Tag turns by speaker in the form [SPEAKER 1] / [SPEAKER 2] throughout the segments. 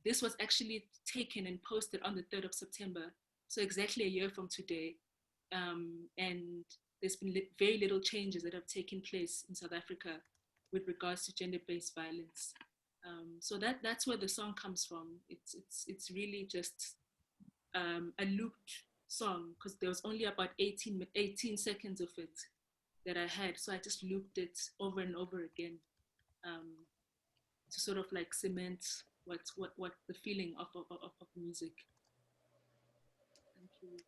[SPEAKER 1] This was actually taken and posted on the 3rd of September, so exactly a year from today. And there's been very little changes that have taken place in South Africa with regards to gender-based violence. So that's where the song comes from. It's really just a looped song, because there was only about 18 seconds of it that I had. So I just looped it over and over again to sort of like cement what the feeling of music. Thank you.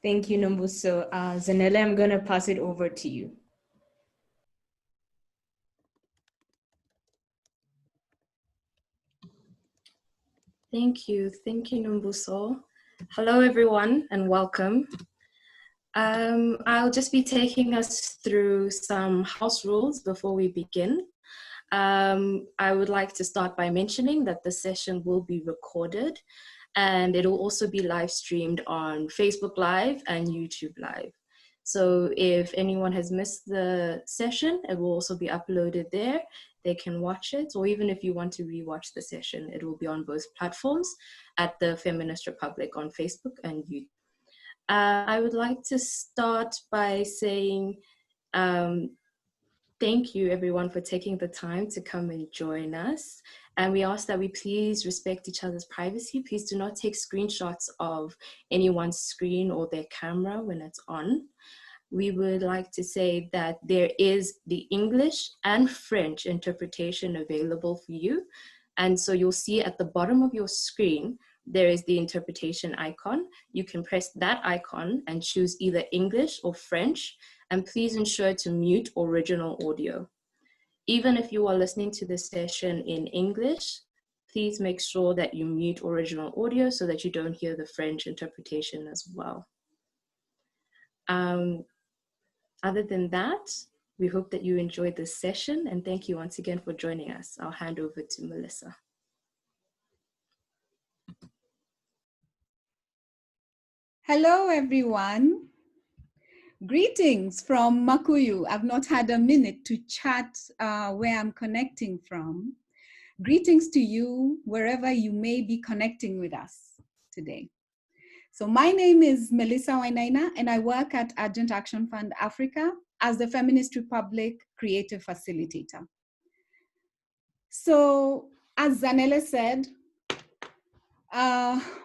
[SPEAKER 2] Thank you, Nombuso. Zanele, I'm going to pass it over to you.
[SPEAKER 3] Thank you, Nombuso. Hello, everyone, and welcome. I'll just be taking us through some house rules before we begin. I would like to start by mentioning that the session will be recorded, and it will also be live streamed on Facebook Live and YouTube Live. So if anyone has missed the session, it will also be uploaded there. They can watch it, or even if you want to rewatch the session, it will be on both platforms at the Feminist Republik on Facebook and YouTube. I would like to start by saying thank you everyone for taking the time to come and join us. And we ask that we please respect each other's privacy. Please do not take screenshots of anyone's screen or their camera when it's on. We would like to say that there is the English and French interpretation available for you. And so you'll see at the bottom of your screen, there is the interpretation icon. You can press that icon and choose either English or French, and please ensure to mute original audio. Even if you are listening to this session in English, please make sure that you mute original audio so that you don't hear the French interpretation as well. Other than that, we hope that you enjoyed this session, and thank you once again for joining us. I'll hand over to Melissa.
[SPEAKER 4] Hello, everyone. Greetings from Makuyu. I've not had a minute to chat where I'm connecting from. Greetings to you wherever you may be connecting with us today. So my name is Melissa Wainaina, and I work at Urgent Action Fund Africa as the Feminist Republik Creative Facilitator. So as Zanele said,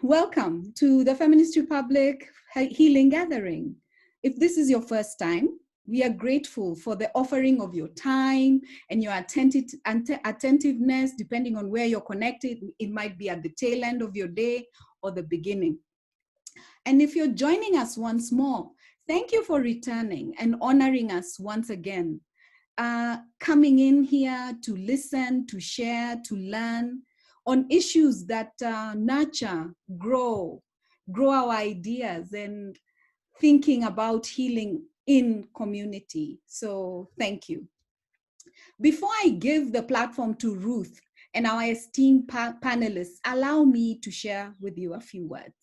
[SPEAKER 4] welcome to the Feminist Republik Healing Gathering. If this is your first time, we are grateful for the offering of your time and your attentiveness, depending on where you're connected. It might be at the tail end of your day or the beginning. And if you're joining us once more, thank you for returning and honoring us once again. Coming in here to listen, to share, to learn on issues that nurture, grow our ideas, and thinking about healing in community. So thank you. Before I give the platform to Ruth and our esteemed panelists, allow me to share with you a few words.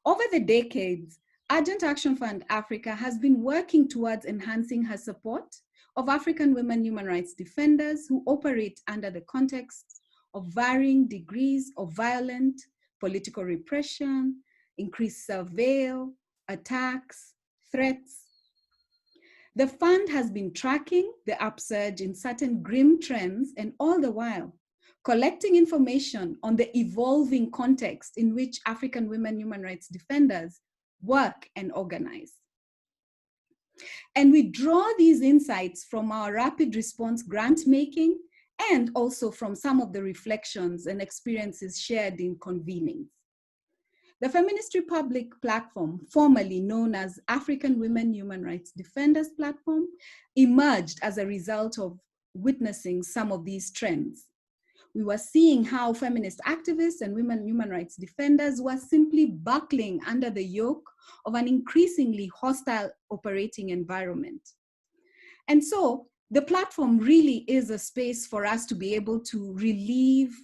[SPEAKER 4] Over the decades, Urgent Action Fund Africa has been working towards enhancing her support of African women human rights defenders who operate under the context of varying degrees of violent political repression, increased surveil, attacks, threats. The fund has been tracking the upsurge in certain grim trends, and all the while collecting information on the evolving context in which African women human rights defenders work and organize. And we draw these insights from our rapid response grant making, and also from some of the reflections and experiences shared in convenings. The Feminist Republik platform, formerly known as African Women Human Rights Defenders Platform, emerged as a result of witnessing some of these trends. We were seeing how feminist activists and women human rights defenders were simply buckling under the yoke of an increasingly hostile operating environment. And so the platform really is a space for us to be able to relieve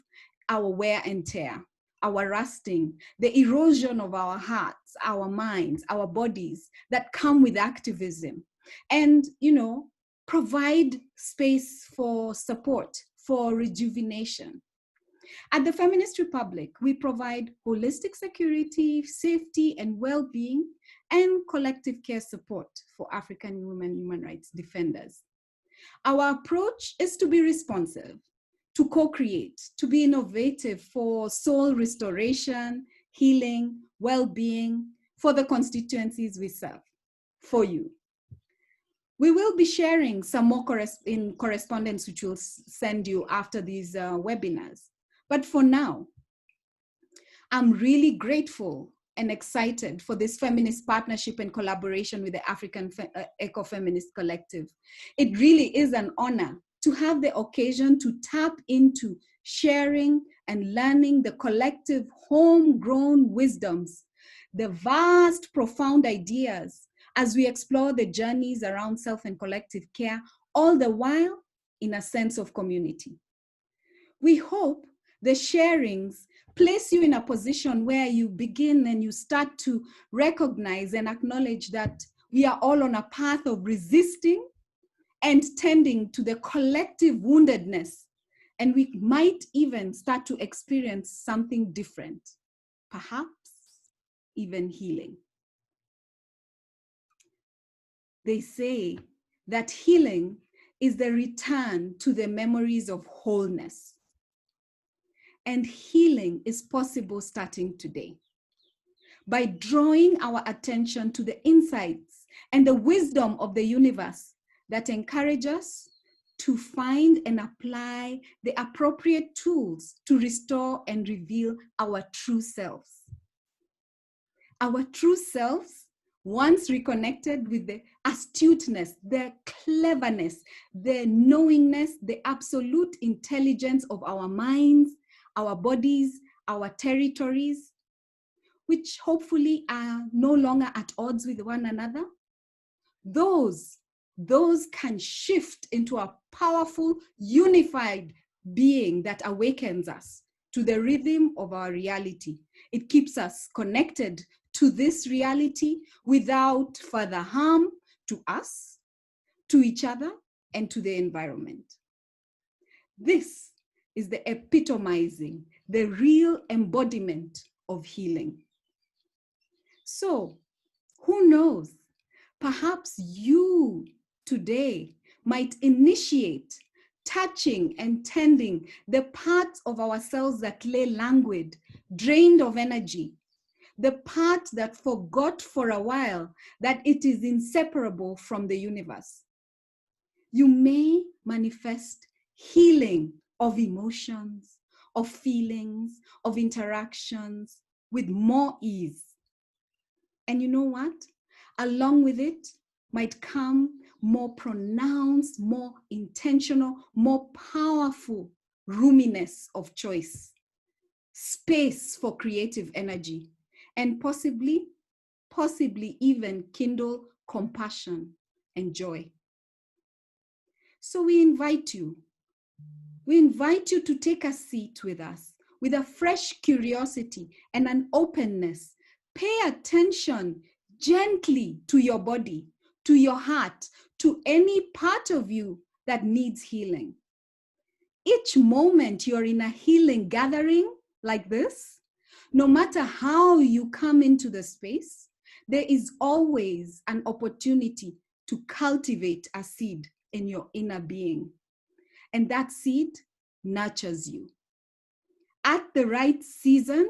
[SPEAKER 4] our wear and tear, our rusting, the erosion of our hearts, our minds, our bodies that come with activism, and, provide space for support, for rejuvenation. At the Feminist Republic, we provide holistic security, safety, and well-being, and collective care support for African women human rights defenders. Our approach is to be responsive, to co-create, to be innovative for soul restoration, healing, well-being, for the constituencies we serve, for you. We will be sharing some more correspondence which we'll send you after these webinars. But for now, I'm really grateful and excited for this feminist partnership and collaboration with the African Ecofeminists Collective. It really is an honor to have the occasion to tap into sharing and learning the collective homegrown wisdoms, the vast, profound ideas as we explore the journeys around self and collective care, all the while in a sense of community. We hope the sharings place you in a position where you begin and you start to recognize and acknowledge that we are all on a path of resisting and tending to the collective woundedness. And we might even start to experience something different, perhaps even healing. They say that healing is the return to the memories of wholeness. And healing is possible starting today by drawing our attention to the insights and the wisdom of the universe that encourage us to find and apply the appropriate tools to restore and reveal our true selves. Our true selves, once reconnected with the astuteness, the cleverness, the knowingness, the absolute intelligence of our minds, our bodies, our territories, which hopefully are no longer at odds with one another, those can shift into a powerful, unified being that awakens us to the rhythm of our reality. It keeps us connected to this reality without further harm to us, to each other, and to the environment. This is the epitomizing, the real embodiment of healing. So, who knows? Perhaps you today might initiate touching and tending the parts of ourselves that lay languid, drained of energy, the part that forgot for a while that it is inseparable from the universe. You may manifest healing of emotions, of feelings, of interactions with more ease. And you know what? Along with it might come more pronounced, more intentional, more powerful roominess of choice, space for creative energy, and possibly even kindle compassion and joy. So we invite you to take a seat with us with a fresh curiosity and an openness. Pay attention gently to your body, to your heart, to any part of you that needs healing. Each moment you're in a healing gathering like this, no matter how you come into the space, there is always an opportunity to cultivate a seed in your inner being. And that seed nurtures you. At the right season,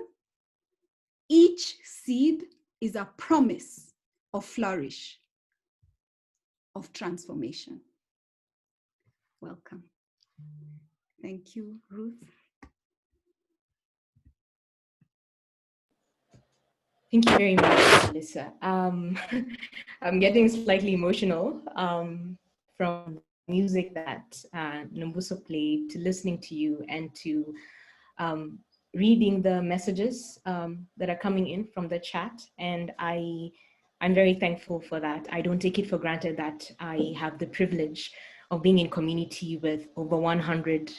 [SPEAKER 4] each seed is a promise of flourish, of transformation. Welcome. Thank you, Ruth.
[SPEAKER 2] Thank you very much, Alyssa. I'm getting slightly emotional from music that Nombuso played, to listening to you, and to reading the messages that are coming in from the chat. And I'm very thankful for that. I don't take it for granted that I have the privilege of being in community with over 100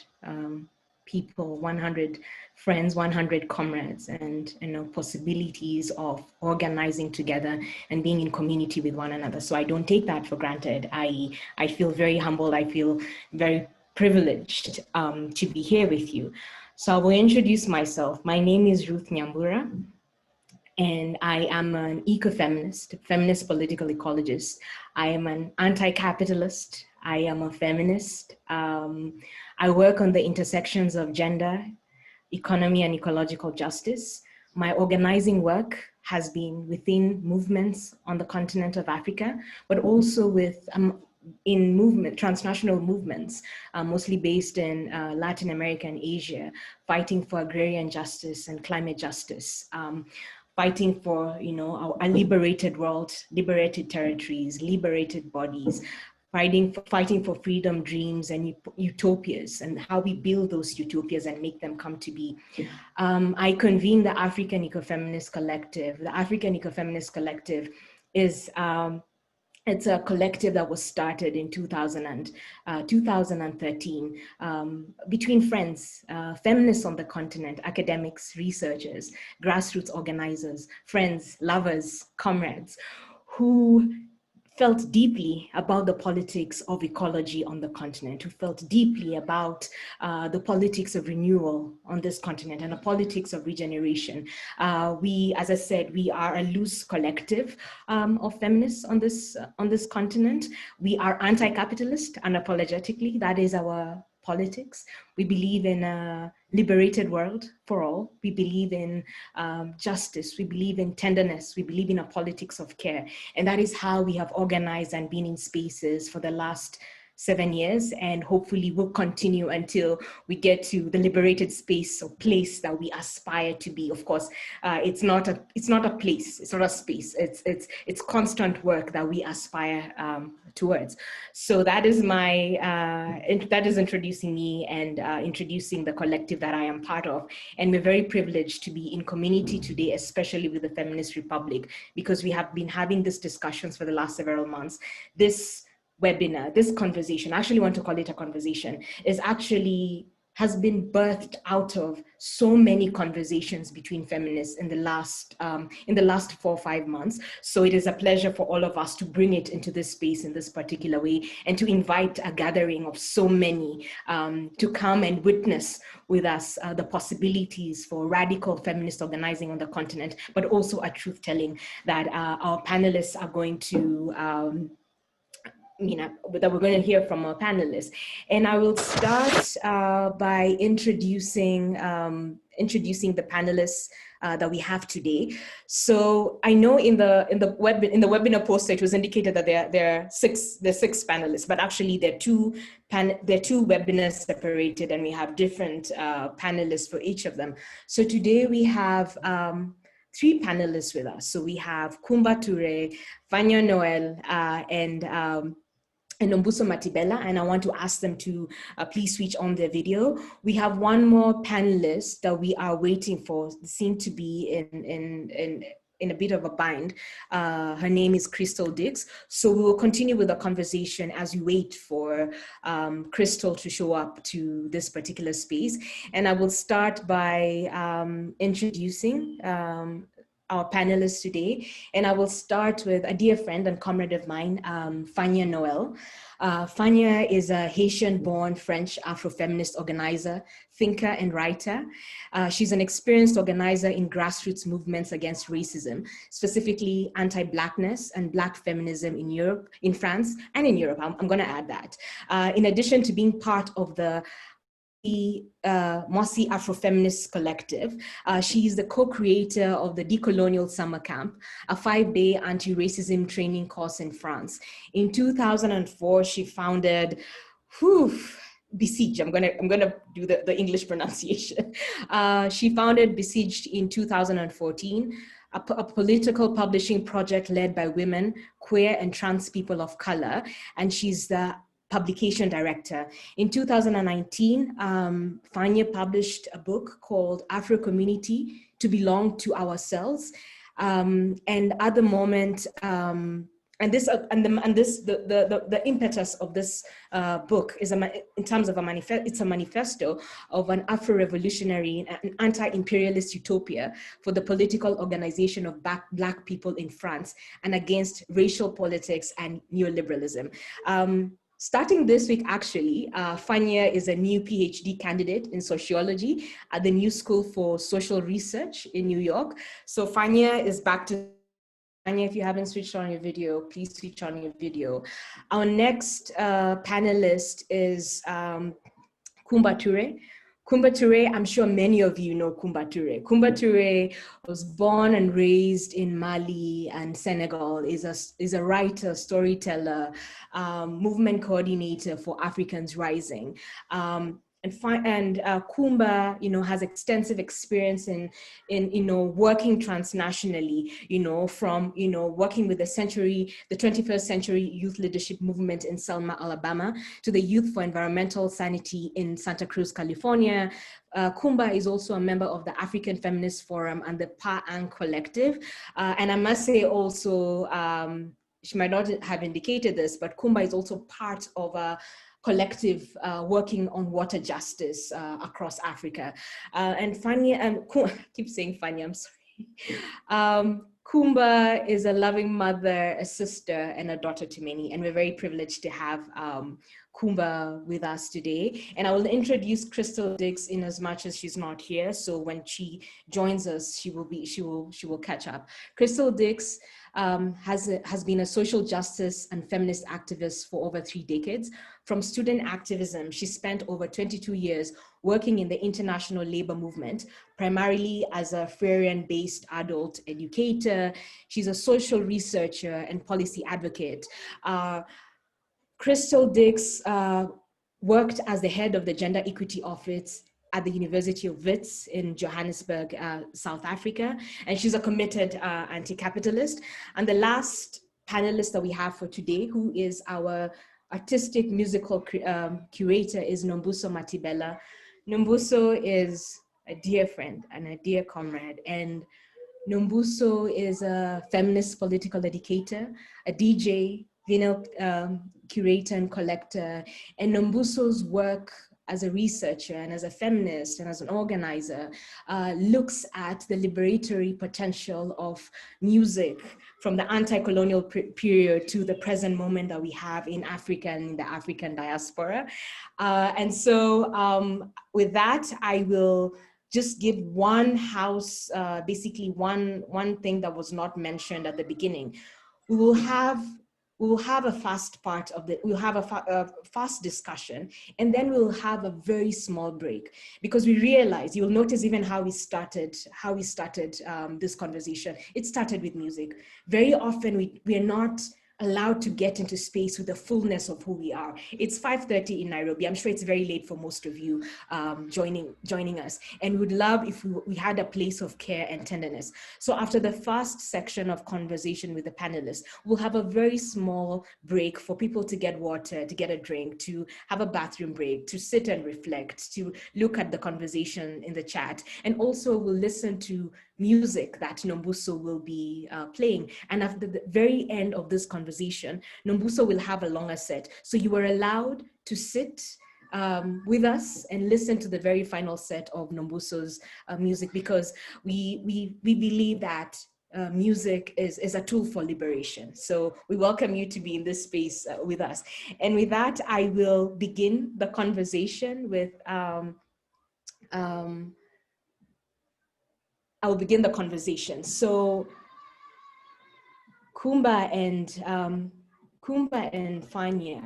[SPEAKER 2] people, 100 friends, 100 comrades, and possibilities of organizing together and being in community with one another. So I don't take that for granted. I feel very humbled. I feel very privileged to be here with you. So I will introduce myself. My name is Ruth Nyambura, and I am an ecofeminist, feminist political ecologist. I am an anti-capitalist. I am a feminist. I work on the intersections of gender, economy, and ecological justice. My organizing work has been within movements on the continent of Africa, but also with in transnational movements, mostly based in Latin America and Asia, fighting for agrarian justice and climate justice, fighting for, a liberated world, liberated territories, liberated bodies, fighting for freedom, dreams, and utopias, and how we build those utopias and make them come to be. I convene the African Ecofeminist Collective. The African Ecofeminist Collective is it's a collective that was started in 2013 between friends, feminists on the continent, academics, researchers, grassroots organizers, friends, lovers, comrades, who felt deeply about the politics of ecology on the continent, who felt deeply about the politics of renewal on this continent and the politics of regeneration. We, as I said, we are a loose collective of feminists on this continent. We are anti-capitalist, unapologetically. That is our politics. We believe in a liberated world for all. We believe in justice. We believe in tenderness. We believe in a politics of care. And that is how we have organized and been in spaces for the last 7 years, and hopefully will continue until we get to the liberated space or place that we aspire to be. Of course, it's not a place, it's not a space. It's constant work that we aspire towards. So that is that is introducing me and introducing the collective that I am part of. And we're very privileged to be in community today, especially with the Feminist Republik, because we have been having these discussions for the last several months. This webinar, this conversation, I actually want to call it a conversation, has been birthed out of so many conversations between feminists in the last 4 or 5 months. So it is a pleasure for all of us to bring it into this space in this particular way, and to invite a gathering of so many to come and witness with us the possibilities for radical feminist organizing on the continent, but also a truth telling that our panelists are going to that we're going to hear from our panelists. And I will start by introducing the panelists that we have today. So I know in the webinar poster it was indicated that there are six panelists, but actually there are two webinars separated, and we have different panelists for each of them. So today we have 3 panelists with us. So we have Kumba Toure, Fania Noel, and Nombuso Matibela, and I want to ask them to please switch on their video. We have one more panelist that we are waiting for, seem to be in a bit of a bind. Her name is Crystal Dix. So we will continue with the conversation as we wait for Crystal to show up to this particular space. And I will start by introducing our panelists today. And I will start with a dear friend and comrade of mine, Fania Noel. Fania is a Haitian-born French Afrofeminist organizer, thinker, and writer. She's an experienced organizer in grassroots movements against racism, specifically anti-Blackness and Black feminism in Europe, in France, and in Europe. I'm going to add that. In addition to being part of the Mossy Afrofeminist Collective. She's the co-creator of the Decolonial Summer Camp, a 5-day anti-racism training course in France. In 2004, she founded Besieged. I'm gonna do the English pronunciation. She founded Besieged in 2014, a political publishing project led by women, queer and trans people of color, and she's the publication director. In 2019, Fania published a book called Afro Community to Belong to Ourselves. And at the moment, the impetus of this book is in terms of it's a manifesto of an Afro-revolutionary and anti-imperialist utopia for the political organization of Black people in France and against racial politics and neoliberalism. starting this week, actually, Fania is a new PhD candidate in sociology at the New School for Social Research in New York. So Fania is back to Fania. If you haven't switched on your video, please switch on your video. Our next panelist is Kumba Toure. Kumba Toure, I'm sure many of you know Kumba Toure. Kumba Toure was born and raised in Mali and Senegal, is a writer, storyteller, movement coordinator for Africans Rising. Kumba, has extensive experience in working transnationally, from, working with the 21st century youth leadership movement in Selma, Alabama, to the Youth for Environmental Sanity in Santa Cruz, California. Kumba is also a member of the African Feminist Forum and the Pa-Ang Collective. And I must say also, she might not have indicated this, but Kumba is also part of a collective working on water justice across Africa. And Fania, I keep saying Fania, I'm sorry. Kumba is a loving mother, a sister, and a daughter to many, and we're very privileged to have Kumba with us today. And I will introduce Crystal Dix in as much as she's not here. So when she joins us, she will catch up. Crystal Dix has been a social justice and feminist activist for over 3 decades. From student activism, she spent over 22 years working in the international labor movement, primarily as a Freirean-based adult educator. She's a social researcher and policy advocate. Crystal Dix worked as the head of the Gender Equity Office at the University of Wits in Johannesburg, South Africa, and she's a committed anti-capitalist. And the last panelist that we have for today, who is our artistic musical curator, is Nombuso Matibela. Nombuso is a dear friend and a dear comrade, and Nombuso is a feminist political educator, a DJ, vinyl curator and collector, and Nombuso's work as a researcher and as a feminist and as an organizer looks at the liberatory potential of music from the anti-colonial period to the present moment that we have in Africa and in the African diaspora. And so with that, I will just give one house, basically one thing that was not mentioned at the beginning. We will have a fast part of we'll have a fast discussion, and then we'll have a very small break, because we realize, you'll notice even how we started this conversation. It started with music. Very often we are not allowed to get into space with the fullness of who we are. It's 5:30 in Nairobi. I'm sure it's very late for most of you joining us, and would love if we had a place of care and tenderness. So after the first section of conversation with the panelists, we'll have a very small break for people to get water, to get a drink, to have a bathroom break, to sit and reflect, to look at the conversation in the chat, and also we'll listen to music that Nombuso will be playing. And at the very end of this conversation, Nombuso will have a longer set. So you are allowed to sit with us and listen to the very final set of Nombuso's music, because we believe that music is a tool for liberation. So we welcome you to be in this space with us. And with that, I will begin the conversation with I'll begin the conversation. So Kumba and Fania,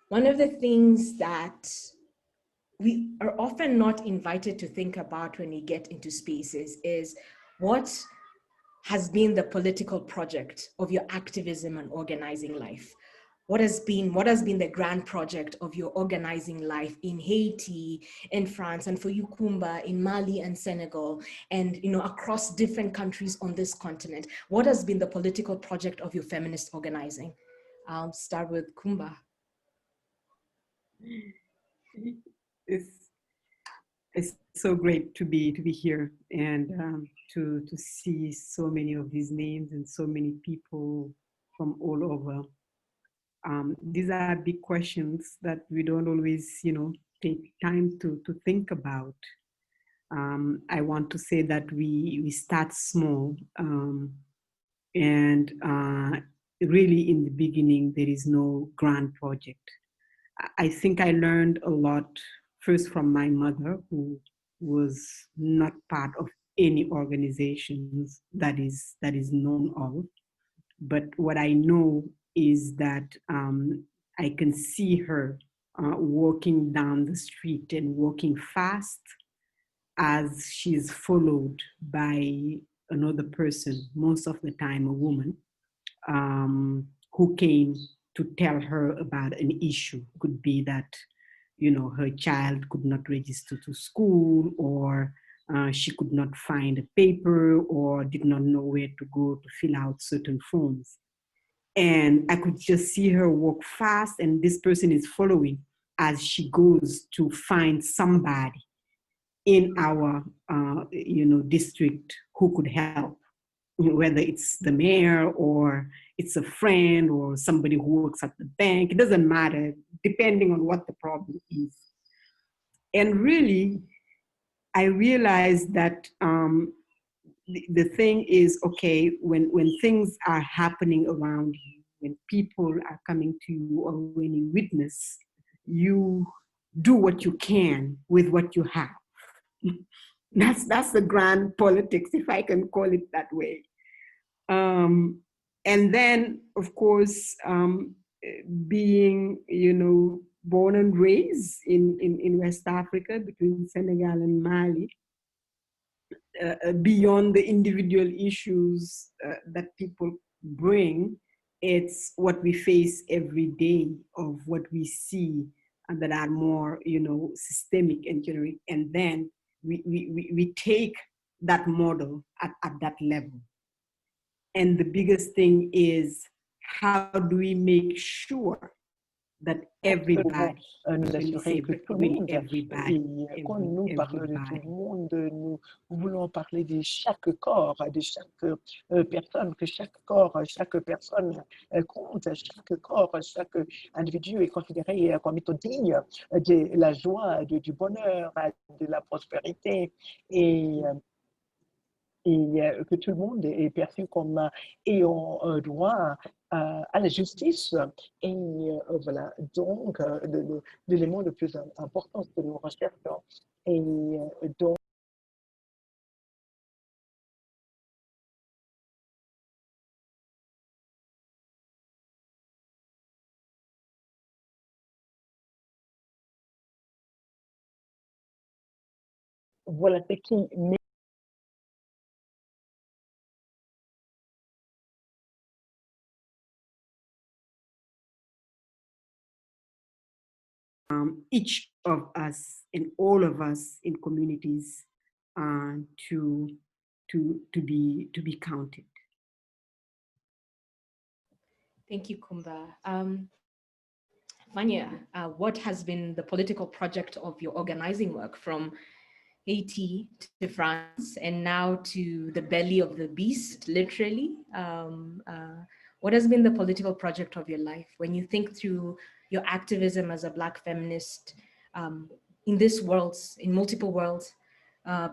[SPEAKER 2] one of the things that we are often not invited to think about when we get into spaces is what has been the political project of your activism and organizing life. What has been the grand project of your organizing life in Haiti, in France, and for you, Kumba, in Mali and Senegal, and across different countries on this continent? What has been the political project of your feminist organizing? I'll start with Kumba.
[SPEAKER 5] It's so great to be here and to see so many of these names and so many people from all over. These are big questions that we don't always, take time to think about. I want to say that we start small, and really in the beginning, there is no grand project. I think I learned a lot first from my mother, who was not part of any organizations that is known of. But what I know is that I can see her walking down the street and walking fast as she is followed by another person, most of the time a woman, who came to tell her about an issue. Could be that, you know, her child could not register to school, or she could not find a paper, or did not know where to go to fill out certain forms. And I could just see her walk fast, and this person is following as she goes to find somebody in our district who could help, whether it's the mayor or it's a friend or somebody who works at the bank. It doesn't matter, depending on what the problem is. And really, I realized that the thing is, okay, when things are happening around you, when people are coming to you, or when you witness, you do what you can with what you have. That's the grand politics, if I can call it that way. And then, of course, being, born and raised in West Africa, between Senegal and Mali, beyond the individual issues that people bring, it's what we face every day, of what we see that are more, systemic and generic. And then we take that model at that level. And the biggest thing is, how do we make sure that everybody,
[SPEAKER 6] nous assurer que tout le monde, et quand nous parlons de tout le monde, nous voulons parler de chaque corps, de chaque personne, que chaque corps, chaque personne compte, chaque corps, chaque individu est considéré comme étant digne de la joie, du bonheur, de la prospérité, et que tout le monde est perçu comme ayant droit à la justice. Et voilà, donc l'élément le plus important que nous recherchons. Et donc, voilà ce qui met
[SPEAKER 5] each of us and all of us in communities to be counted.
[SPEAKER 2] Thank you, Kumba. Vanya, what has been the political project of your organizing work from Haiti to France and now to the belly of the beast, literally? What has been the political project of your life when you think through your activism as a Black feminist in this world, in multiple worlds,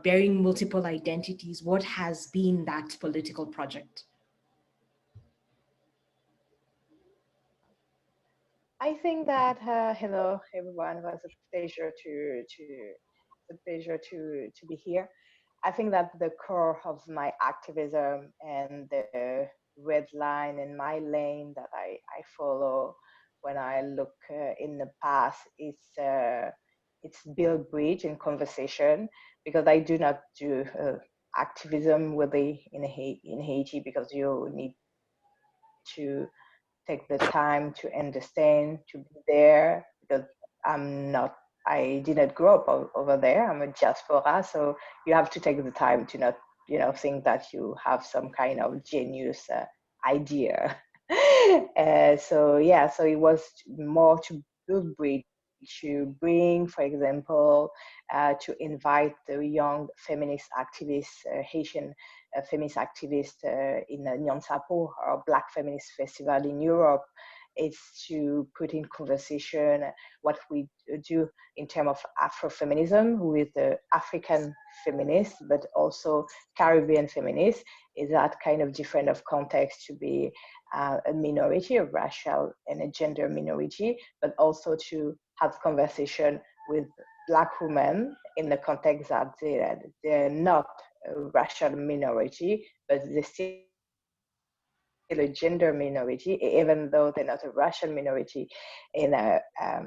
[SPEAKER 2] bearing multiple identities? What has been that political project?
[SPEAKER 7] I think that hello everyone. It was a pleasure to be here. I think that the core of my activism and the red line in my lane that I follow when I look in the past is it's build bridge and conversation, because I do not do activism really in Haiti, because you need to take the time to understand, to be there, because I didn't grow up over there. I'm a diaspora, so you have to take the time to not, think that you have some kind of genius idea. So it was more to build bridge, to bring, for example, to invite the young feminist activists, Haitian feminist activists in Nyansapo, or Black Feminist Festival in Europe, is to put in conversation what we do in terms of Afrofeminism with the African feminists, but also Caribbean feminists. Is that kind of different of context to be a minority, a racial and a gender minority, but also to have conversation with Black women in the context that they're not a racial minority, but they're still a gender minority, even though they're not a racial minority in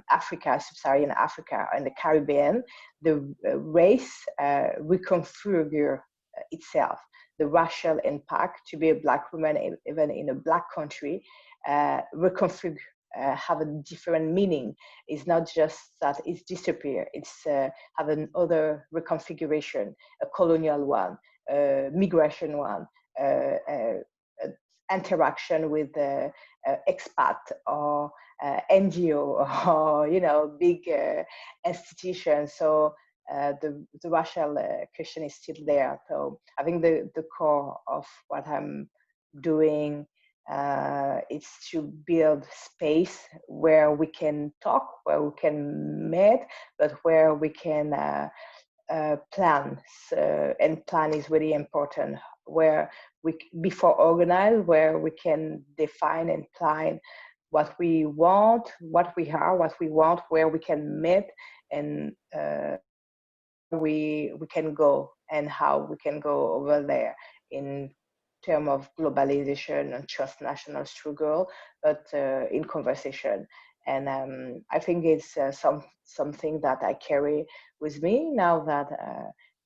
[SPEAKER 7] Africa, sub-Saharan Africa, and the Caribbean. The race reconfigure itself. The racial impact to be a Black woman, even in a Black country, reconfigure. Have a different meaning. It's not just that it's disappear. It's have another reconfiguration, a colonial one, a migration one, interaction with expat or NGO or big institutions. So the racial question is still there. So I think the core of what I'm doing is to build space where we can talk, where we can meet, but where we can plan. And plan is really important, where we, before organize, where we can define and plan what we want, what we are, what we want, where we can meet, and we can go, and how we can go over there in terms of globalization and transnational struggle, but in conversation. And I think it's something that I carry with me now that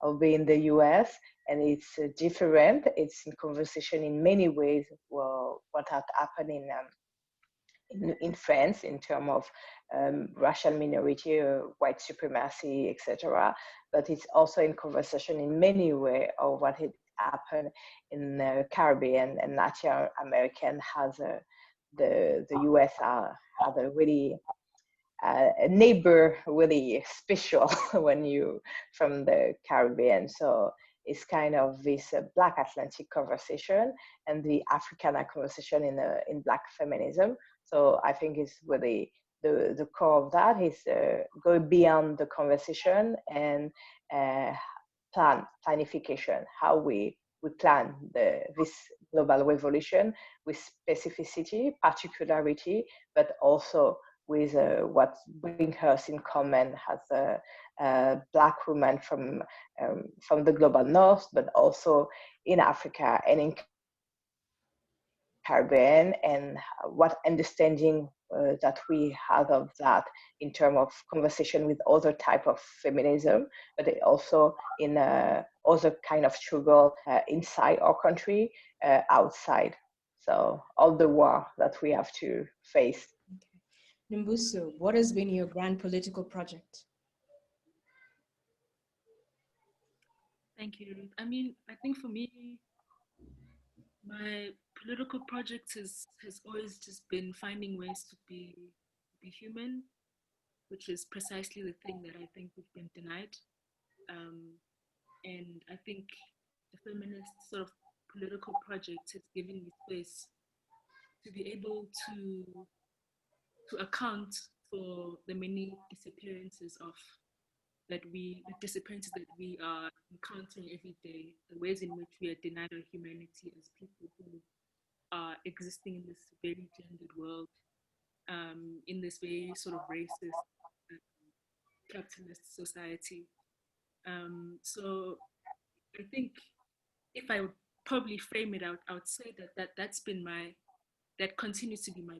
[SPEAKER 7] I'll be in the US, and it's different. It's in conversation in many ways. Well, what had happened in France in terms of racial minority, white supremacy, etc. But it's also in conversation in many ways of what had happened in the Caribbean and Latin American. Has the US has a really a neighbor really special when you from the Caribbean. So it's kind of this Black Atlantic conversation and the Africana conversation in Black feminism. So I think it's really the core of that is go beyond the conversation and planification, how we plan this global revolution with specificity, particularity, but also with what brings us in common as a Black woman from the global north, but also in Africa and in Caribbean, and what understanding that we have of that in terms of conversation with other type of feminism, but also in other kind of struggle inside our country, outside. So all the war that we have to face.
[SPEAKER 2] Okay. Nombuso, what has been your grand political project?
[SPEAKER 1] Thank you, Ruth. I mean, I think for me, my political project has always just been finding ways to be human, which is precisely the thing that I think we've been denied. And I think the feminist sort of political project has given me space to be able to account for the many disappearances that we are encountering every day, the ways in which we are denied our humanity as people who are existing in this very gendered world, in this very sort of racist, capitalist society. So I think if I would probably frame it out, I would say that continues to be my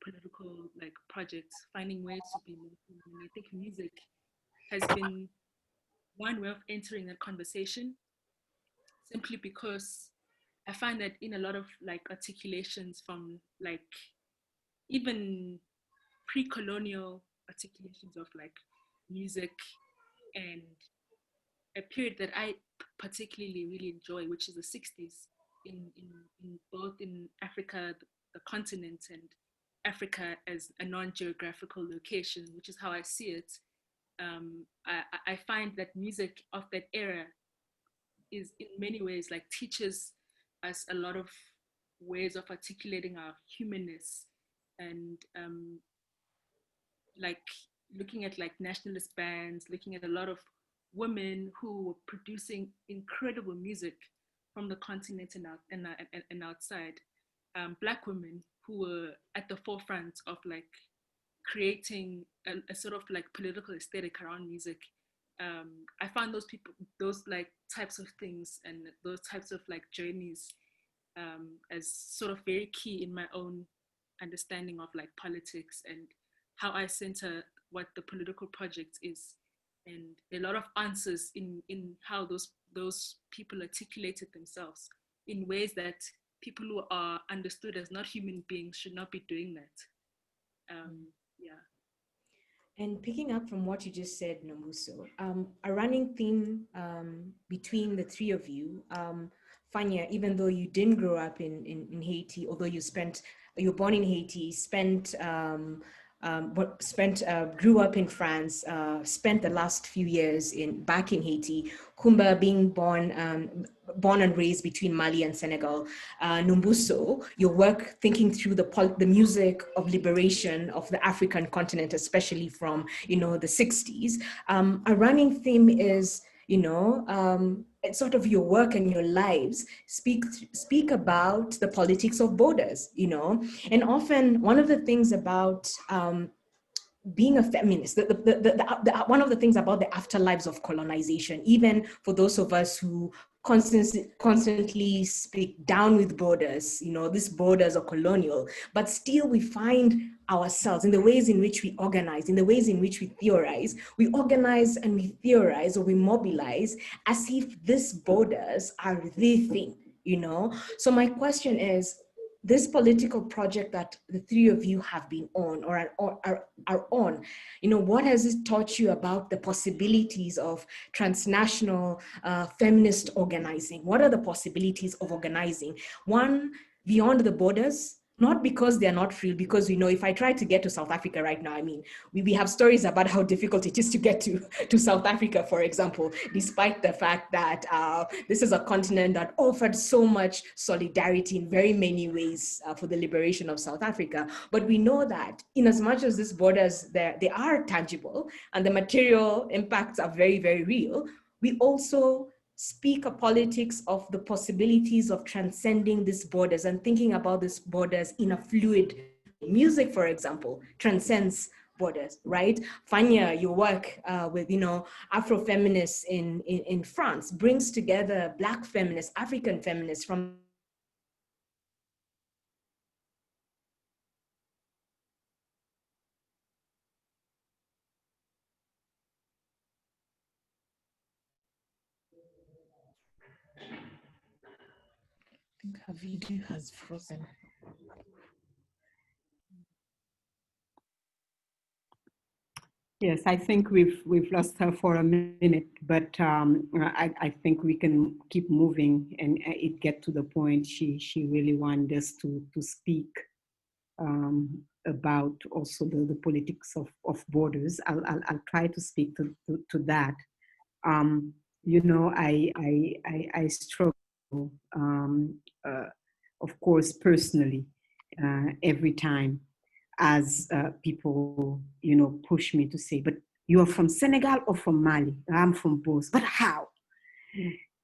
[SPEAKER 1] political project, finding ways to be more human. I think music has been one way of entering that conversation, simply because I find that in a lot of articulations from even pre-colonial articulations of music, and a period that I particularly really enjoy, which is the 60s, in both in Africa, the continent, and Africa as a non-geographical location, which is how I see it. I find that music of that era is in many ways teaches us a lot of ways of articulating our humanness and like looking at like nationalist bands, looking at a lot of women who were producing incredible music from the continent and outside. Black women who were at the forefront of like creating a sort of like political aesthetic around music. I found those people, those like types of things and those types of like journeys as sort of very key in my own understanding of like politics and how I center what the political project is, and a lot of answers in how those people articulated themselves in ways that people who are understood as not human beings should not be doing that. Yeah.
[SPEAKER 2] And picking up from what you just said, Nombuso, a running theme between the three of you, Fanya, even though you didn't grow up in Haiti, although you were born in Haiti, grew up in France, spent the last few years back in Haiti. Kumba being born and raised between Mali and Senegal. Nombuso, your work thinking through the music of liberation of the African continent, especially from the 60s. A running theme is it's sort of your work and your lives speak about the politics of borders, and often one of the things about being a feminist, one of the things about the afterlives of colonization, even for those of us who constantly speak down with borders, these borders are colonial, but still we find ourselves in the ways in which we organize, in the ways in which we theorize. We organize and we theorize, or we mobilize as if these borders are the thing, So my question is, this political project that the three of you have been on or are on, what has it taught you about the possibilities of transnational feminist organizing? What are the possibilities of organizing? One, beyond the borders, not because they're not real, because if I try to get to South Africa right now, we have stories about how difficult it is to get to South Africa, for example, despite the fact that this is a continent that offered so much solidarity in very many ways for the liberation of South Africa. But we know that in as much as these borders, they are tangible and the material impacts are very, very real, we also speak a politics of the possibilities of transcending these borders and thinking about these borders in a fluid music, for example, transcends borders, right? Fanya, your work with Afro-feminists in France brings together Black feminists, African feminists from
[SPEAKER 6] I think her video has frozen.
[SPEAKER 5] Yes, I think we've lost her for a minute, but I think we can keep moving and it get to the point she really wanted us to speak about also the politics of borders. I'll try to speak to that. I struggle, of course, personally, every time as people, push me to say, but you are from Senegal or from Mali? I'm from both, but how?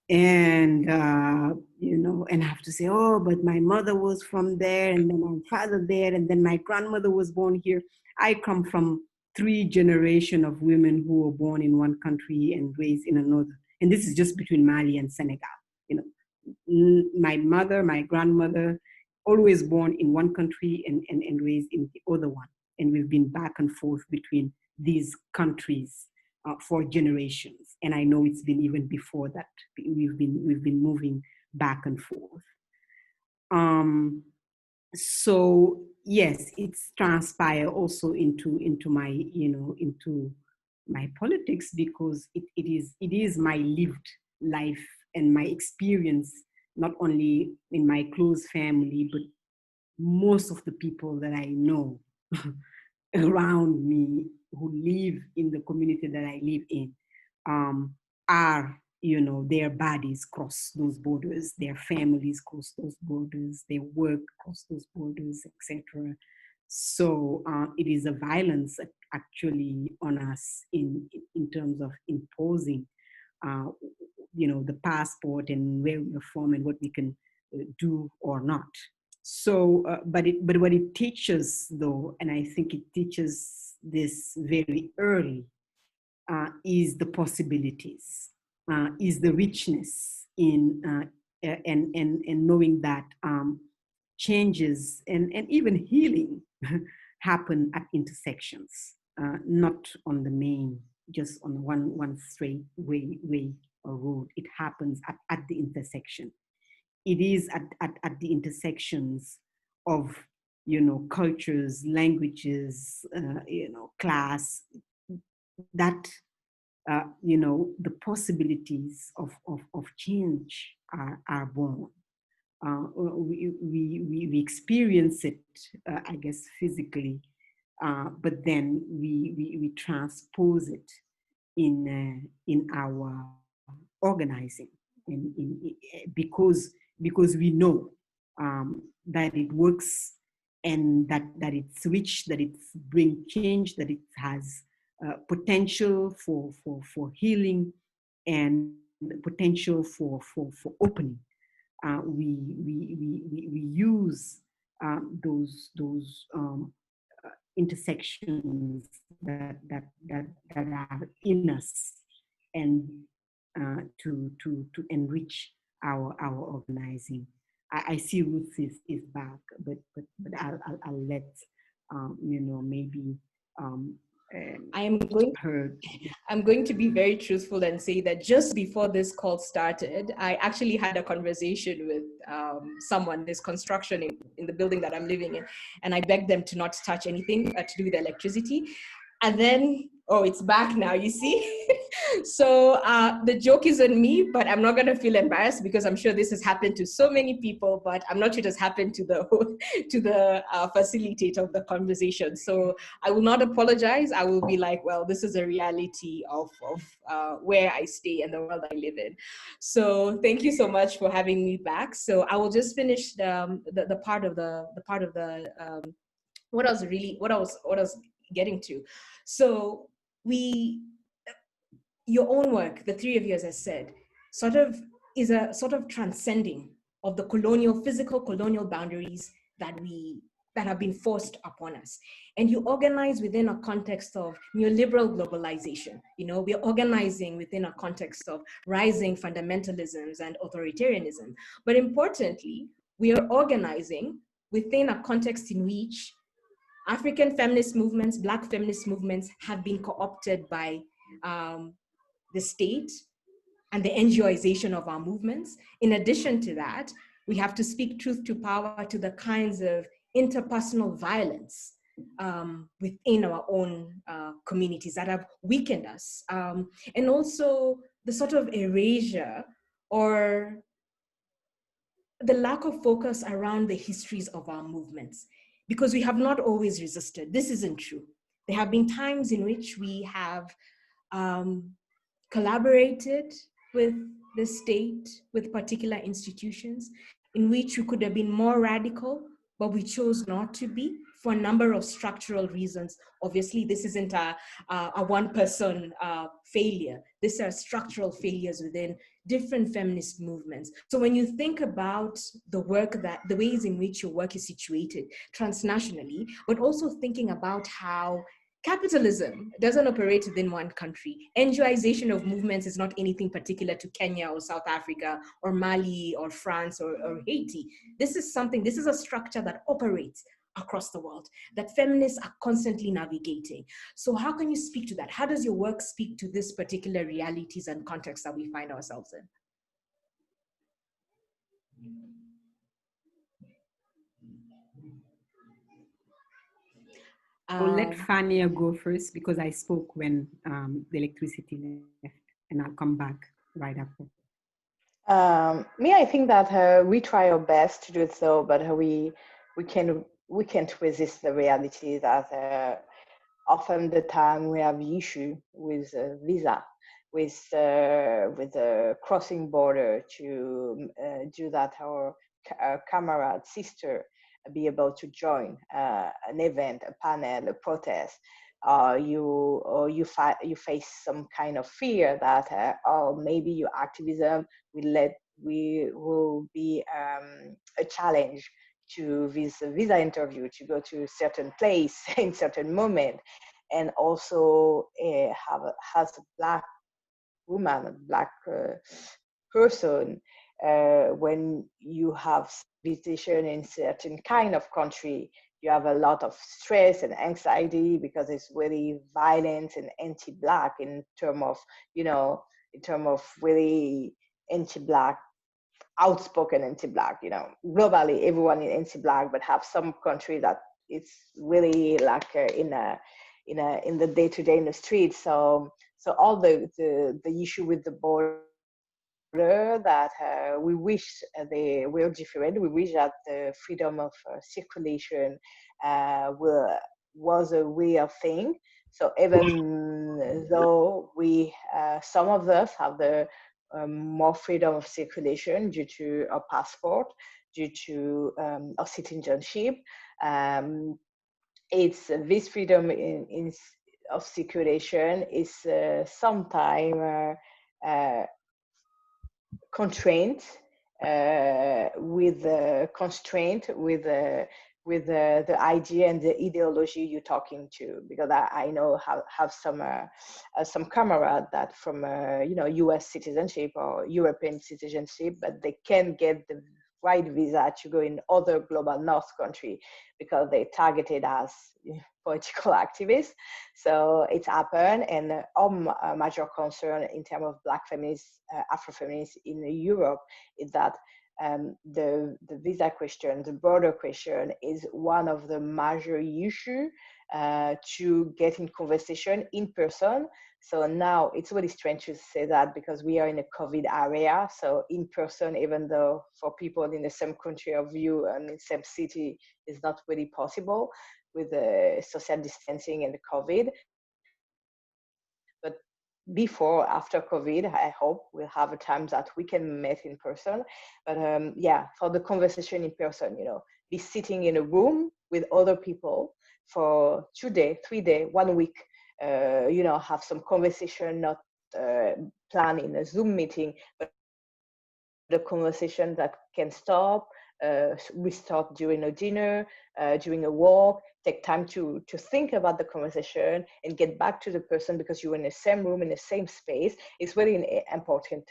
[SPEAKER 5] And, and I have to say, oh, but my mother was from there, and then my father there, and then my grandmother was born here. I come from 3 generations of women who were born in one country and raised in another. And this is just between Mali and Senegal. My mother, my grandmother, always born in one country and raised in the other one. And we've been back and forth between these countries for generations. And I know it's been even before that. We've been moving back and forth. So yes, it's transpired also into my, into my politics, because it is my lived life and my experience, not only in my close family, but most of the people that I know around me who live in the community that I live in are, their bodies cross those borders, their families cross those borders, their work cross those borders, etc. So it is a violence actually on us in terms of imposing, the passport and where we're from and what we can do or not. So, but what it teaches though, and I think it teaches this very early, is the possibilities, is the richness in and knowing that changes and even healing happen at intersections, not on the main, just on one straight way or road. It happens at the intersection. It is at the intersections of, cultures, languages, class, that the possibilities of change are born. We experience it, I guess, physically, but then we transpose it in our organizing, because we know that it works, and that it's rich, that it's bring change, that it has potential for healing and potential for opening. We use those intersections that are in us, and to enrich our organizing. I see Ruth is back, but I'll let maybe
[SPEAKER 2] I'm going to be very truthful and say that just before this call started, I actually had a conversation with someone, this construction in the building that I'm living in, and I begged them to not touch anything to do with electricity. And then, oh, it's back now, you see? So the joke is on me, but I'm not going to feel embarrassed, because I'm sure this has happened to so many people, but I'm not sure it has happened to the facilitator of the conversation. So I will not apologize. I will be like, well, this is a reality of where I stay and the world I live in. So thank you so much for having me back. So I will just finish the part of the what I was getting to. So your own work, the three of you, as I said, sort of is a sort of transcending of the physical colonial boundaries that have been forced upon us. And you organize within a context of neoliberal globalization. We're organizing within a context of rising fundamentalisms and authoritarianism. But importantly, we are organizing within a context in which African feminist movements, Black feminist movements have been co-opted by the state and the NGOization of our movements. In addition to that, we have to speak truth to power to the kinds of interpersonal violence within our own communities that have weakened us. And also the sort of erasure or the lack of focus around the histories of our movements, because we have not always resisted. This isn't true. There have been times in which we have collaborated with the state, with particular institutions, in which we could have been more radical, but we chose not to be for a number of structural reasons. Obviously, this isn't a one-person failure. These are structural failures within different feminist movements. So when you think about the ways in which your work is situated transnationally, but also thinking about how capitalism doesn't operate within one country. NGOization of movements is not anything particular to Kenya or South Africa or Mali or France or Haiti. This is a structure that operates across the world, that feminists are constantly navigating. So how can you speak to that? How does your work speak to this particular realities and context that we find ourselves in?
[SPEAKER 5] I'll let Fania go first, because I spoke when the electricity left, and I'll come back right after.
[SPEAKER 7] Me, I think that we try our best to do it so, but we can't resist the reality that often the time we have issue with visa, with crossing border to do that our comrade, sister be able to join an event, a panel, a protest. You face some kind of fear that or maybe your activism will be a challenge to this visa interview, to go to a certain place in certain moment. And also has a Black woman, a Black person, when you have visitation in certain kind of country, you have a lot of stress and anxiety because it's really violent and anti-Black in terms of, really anti-Black, outspoken anti-Black. Globally, everyone is anti-Black, but have some country that it's really like in the day-to-day in the street. So all the issue with the border that we wish they were different. We wish that the freedom of circulation was a real thing. So even though some of us have the more freedom of circulation due to our passport, due to our citizenship, it's this freedom of circulation is sometimes constraint with the idea and the ideology you're talking to, because I know have some comrades that from US citizenship or European citizenship, but they can't get the right visa to go in other global North country because they targeted as political activists. So it's happened, and our major concern in terms of Black feminists, Afrofeminists in Europe is that the visa question, the border question, is one of the major issues to get in conversation in person. So now it's really strange to say that because we are in a COVID area. So in person, even though for people in the same country of view and in the same city, is not really possible with the social distancing and the COVID. But before, after COVID, I hope we'll have a time that we can meet in person. But for the conversation in person, be sitting in a room with other people for 2 days, 3 days, 1 week, have some conversation, not plan in a Zoom meeting, but the conversation that can stop, restart during a dinner, during a walk, take time to think about the conversation and get back to the person because you're in the same room, in the same space. It's really an important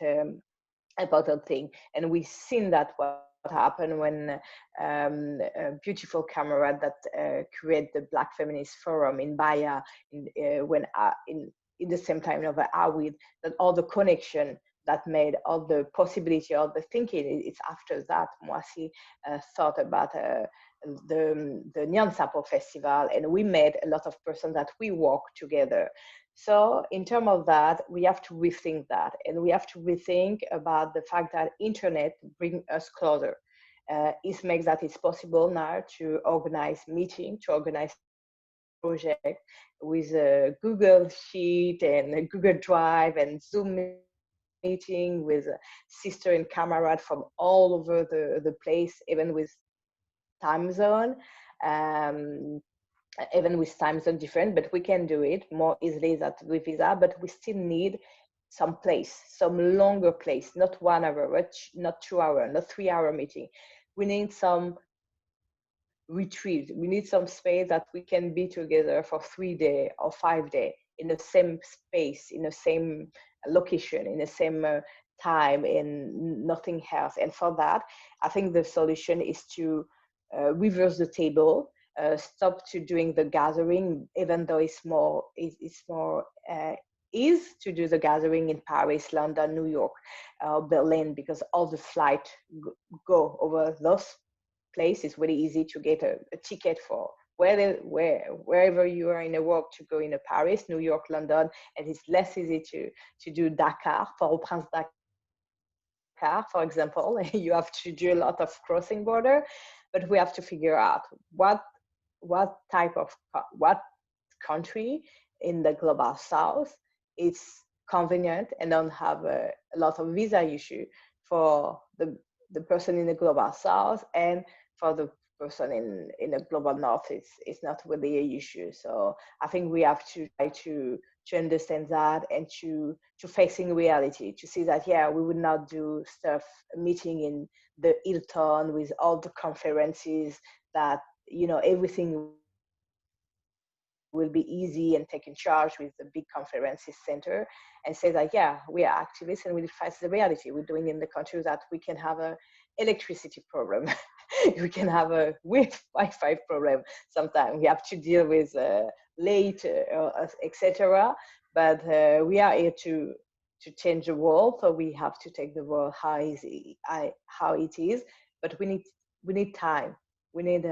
[SPEAKER 7] thing. And we've seen that what happened when a beautiful camera that created the Black Feminist Forum in Bahia in the same time of Awid, that all the connection that made all the possibility, all the thinking, it's after that Moissy thought about the Nyan Sapo Festival, and we met a lot of persons that we work together. So in terms of that, we have to rethink that, and we have to rethink about the fact that internet brings us closer. It makes that it's possible now to organize meetings, to organize projects with a Google Sheet and a Google Drive and Zoom meeting with sister and comrade from all over the place, even with time zone. Even with time zone different, but we can do it more easily than with visa, but we still need some place, some longer place, not 1 hour, not 2 hour, not 3 hour meeting. We need some retreat. We need some space that we can be together for 3 days or 5 days in the same space, in the same location, in the same time, and nothing else. And for that, I think the solution is to reverse the table. Stop to doing the gathering, even though it's more easy to do the gathering in Paris, London, New York, Berlin, because all the flights go over those places. It's really easy to get a ticket for wherever you are in the world to go in Paris, New York, London, and it's less easy to do Dakar, Port-au-Prince, Dakar, for example. You have to do a lot of crossing border, but we have to figure out what country in the global south is convenient and don't have a lot of visa issue for the person in the global south and for the person in a global north is not really an issue. So I think we have to try to understand that and to facing reality, to see that, yeah, we would not do stuff, meeting in the Hilton with all the conferences that, you know, everything will be easy and taken charge with the big conferences center, and say that, yeah, we are activists and we face the reality. We're doing in the country that we can have a electricity problem. We can have a with Wi-Fi problem. Sometimes we have to deal with late, etc. But we are here to change the world, so we have to take the world how it is. But we need time. We need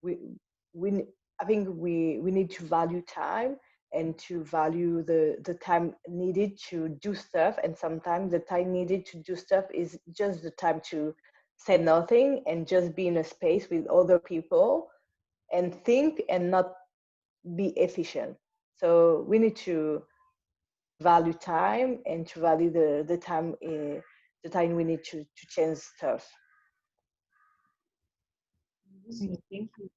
[SPEAKER 7] we I think we need to value time, and to value the time needed to do stuff. And sometimes the time needed to do stuff is just the time to say nothing and just be in a space with other people and think and not be efficient. So we need to value time and to value the time we need to change stuff.
[SPEAKER 2] Thank you.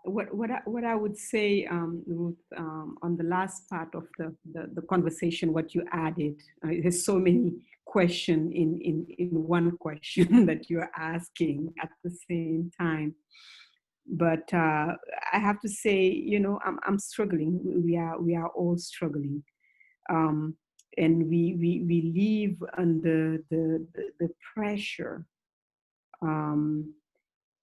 [SPEAKER 5] What I would say, Ruth, on the last part of the conversation, what you added, there's so many questions in one question that you're asking at the same time. But I have to say, you know, I'm struggling. We are all struggling, and we live under the pressure.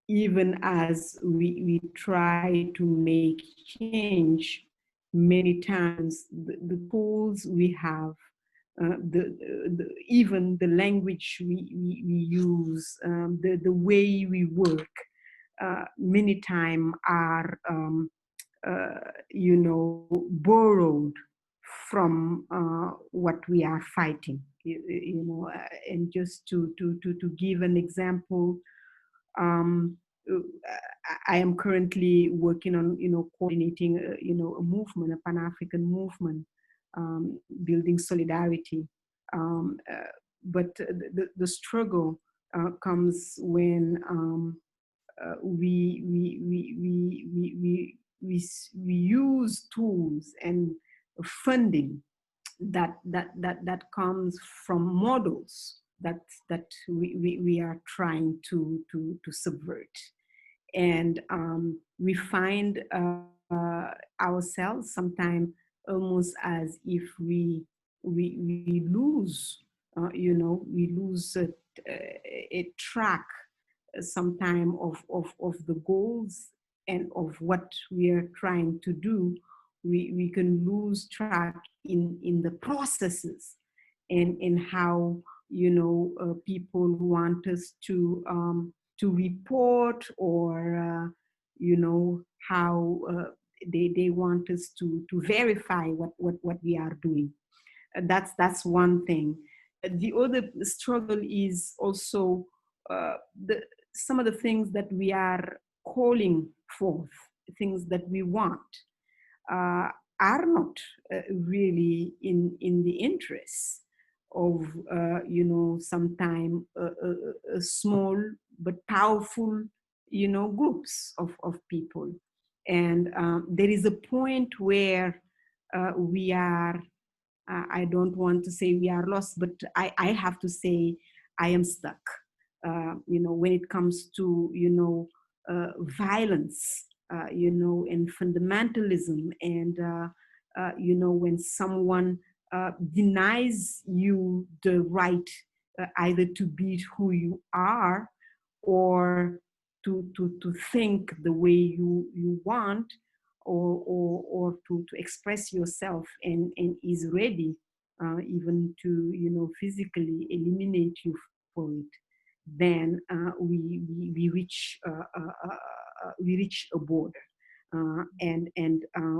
[SPEAKER 5] Even as we try to make change, many times the tools we have, even the language we use, the way we work, many times are, you know, borrowed from what we are fighting. You know, and just to give an example. I am currently working on, you know, coordinating, you know, a movement, a Pan-African movement, building solidarity. But the struggle comes when we use tools and funding that comes from models that we are trying to subvert, and we find ourselves sometimes almost as if we lose, you know, we lose a track sometime of the goals and of what we are trying to do. We can lose track in the processes and in how, you know, people want us to report, or you know, how they want us to verify what we are doing. That's one thing. The other struggle is also some of the things that we are calling forth, things that we want, are not really in the interests of, you know, sometimes a small but powerful, you know, groups of people. And there is a point where we are, I don't want to say we are lost, but I have to say I am stuck, you know, when it comes to, you know, violence, you know, and fundamentalism, and, you know, when someone denies you the right either to be who you are, or to think the way you want, or to express yourself, and is ready even to, you know, physically eliminate you for it, then we reach a border, and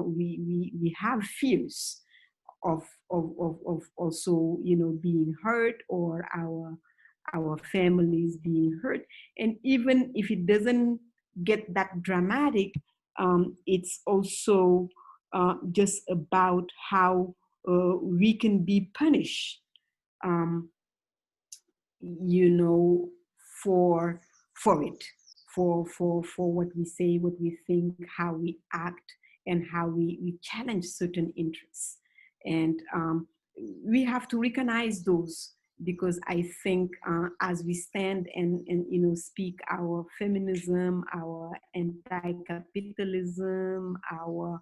[SPEAKER 5] we have fears of also, you know, being hurt, or our families being hurt. And even if it doesn't get that dramatic, it's also just about how we can be punished, you know, for for it, for what we say, what we think, how we act, and how we challenge certain interests. And we have to recognize those, because I think as we stand and speak our feminism, our anti-capitalism, our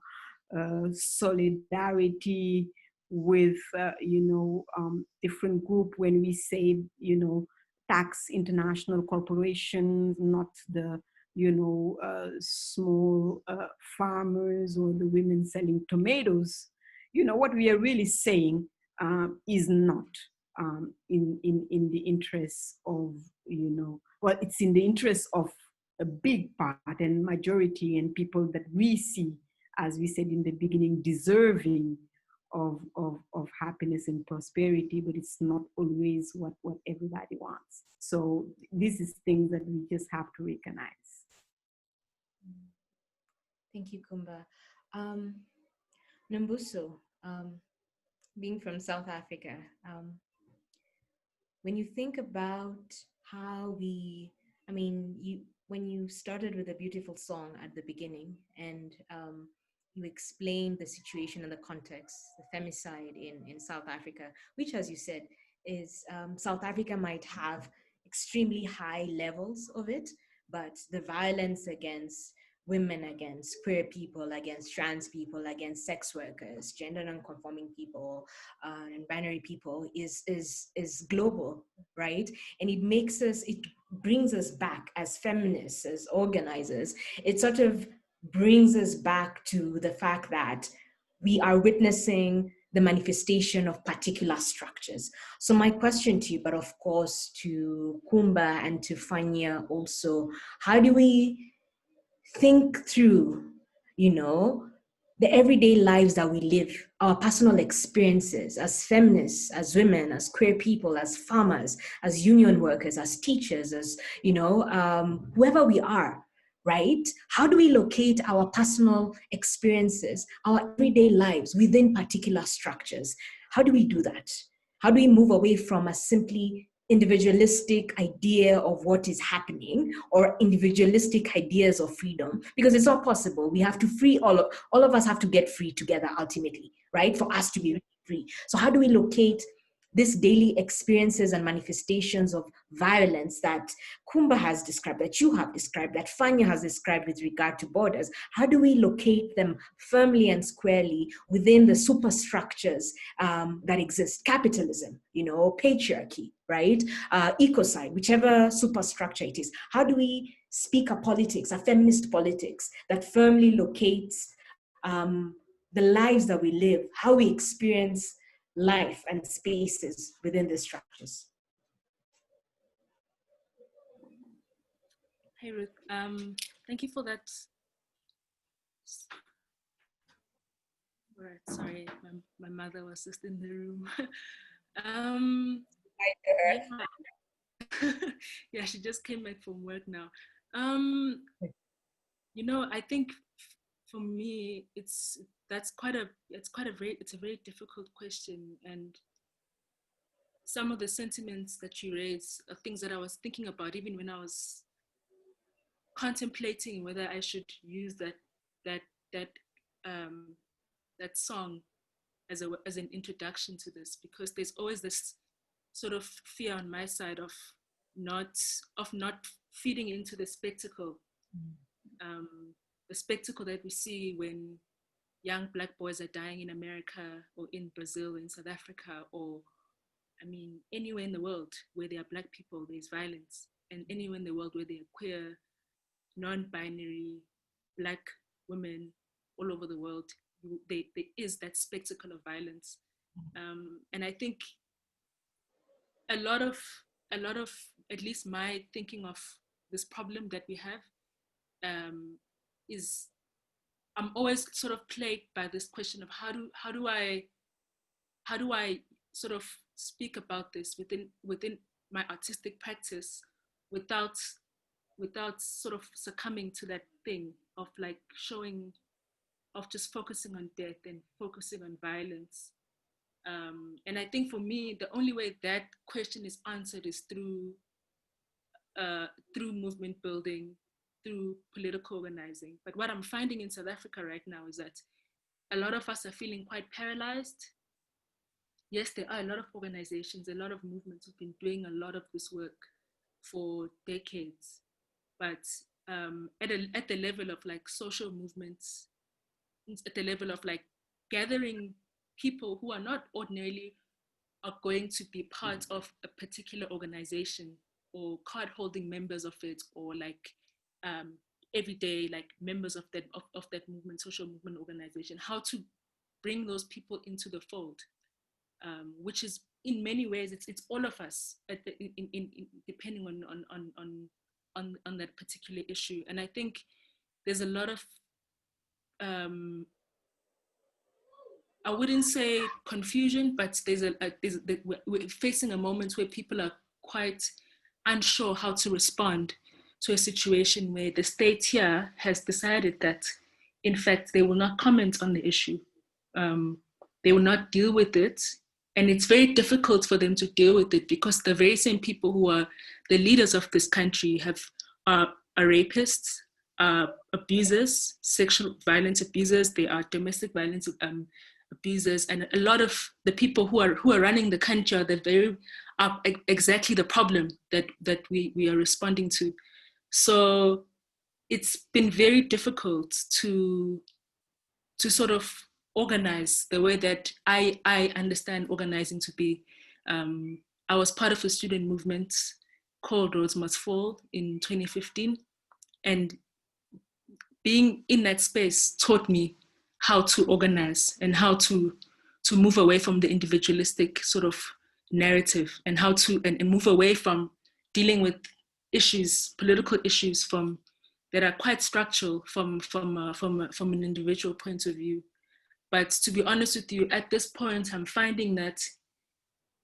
[SPEAKER 5] solidarity with different group, when we say tax international corporations, not the small farmers or the women selling tomatoes, what we are really saying is not in the interest of well, it's in the interest of a big part and majority and people that we see, as we said in the beginning, deserving of happiness and prosperity, but it's not always what everybody wants. So this is things that we just have to recognize.
[SPEAKER 2] Thank you, Kumba. Nambuso, being from South Africa, when you think about how when you started with a beautiful song at the beginning, and you explained the situation and the context, the femicide in South Africa, which, as you said, is South Africa might have extremely high levels of it, but the violence against women, against queer people, against trans people, against sex workers, gender non-conforming people, and binary people is global, right? And it brings us back as feminists, as organizers. It sort of brings us back to the fact that we are witnessing the manifestation of particular structures. So my question to you, but of course to Kumba and to Fanya also, how do we think through, the everyday lives that we live, our personal experiences as feminists, as women, as queer people, as farmers, as union workers, as teachers, as, whoever we are, right? How do we locate our personal experiences, our everyday lives within particular structures? How do we do that? How do we move away from a simply individualistic idea of what is happening, or individualistic ideas of freedom? Because it's not possible. We have to free all of us have to get free together ultimately, right? For us to be free. So how do we locate these daily experiences and manifestations of violence that Kumba has described, that you have described, that Fanya has described with regard to borders? How do we locate them firmly and squarely within the superstructures that exist? Capitalism, patriarchy, right? Ecocide, whichever superstructure it is. How do we speak a politics, a feminist politics that firmly locates the lives that we live, how we experience life and spaces within the structures?
[SPEAKER 1] Hey Ruth, thank you for that. Right, sorry, my mother was just in the room. Yeah, she just came back from work now. I think for me, it's a very difficult question, and some of the sentiments that you raise are things that I was thinking about even when I was contemplating whether I should use that song as an introduction to this, because there's always this sort of fear on my side of not feeding into the spectacle, the spectacle that we see when young Black boys are dying in America or in Brazil, in South Africa, or anywhere in the world where there are Black people, there's violence, and anywhere in the world where there are queer, non-binary Black women all over the world, there is that spectacle of violence. And I think a lot of at least my thinking of this problem that we have is I'm always sort of plagued by this question of how do I sort of speak about this within my artistic practice without sort of succumbing to that thing of just focusing on death and focusing on violence. And I think for me, the only way that question is answered is through through movement building, through political organizing. But what I'm finding in South Africa right now is that a lot of us are feeling quite paralyzed. Yes, there are a lot of organizations, a lot of movements who've been doing a lot of this work for decades. But at the level of like social movements, at the level of like gathering people who are not ordinarily are going to be part of a particular organization or card-holding members of it, or like everyday like members of that movement, social movement organization, how to bring those people into the fold, which is in many ways it's all of us depending on that particular issue. And I think there's a lot of I wouldn't say confusion, but we're facing a moment where people are quite unsure how to respond to a situation where the state here has decided that, in fact, they will not comment on the issue. They will not deal with it. And it's very difficult for them to deal with it because the very same people who are the leaders of this country are rapists, abusers, sexual violence abusers, they are domestic violence abusers, and a lot of the people who are running the country are exactly the problem that we are responding to. So it's been very difficult to sort of organize the way that I understand organizing to be. I was part of a student movement called Roads Must Fall in 2015, and being in that space taught me how to organize and how to move away from the individualistic sort of narrative, and how to and move away from dealing with issues, political issues that are quite structural from an individual point of view. But to be honest with you, at this point, I'm finding that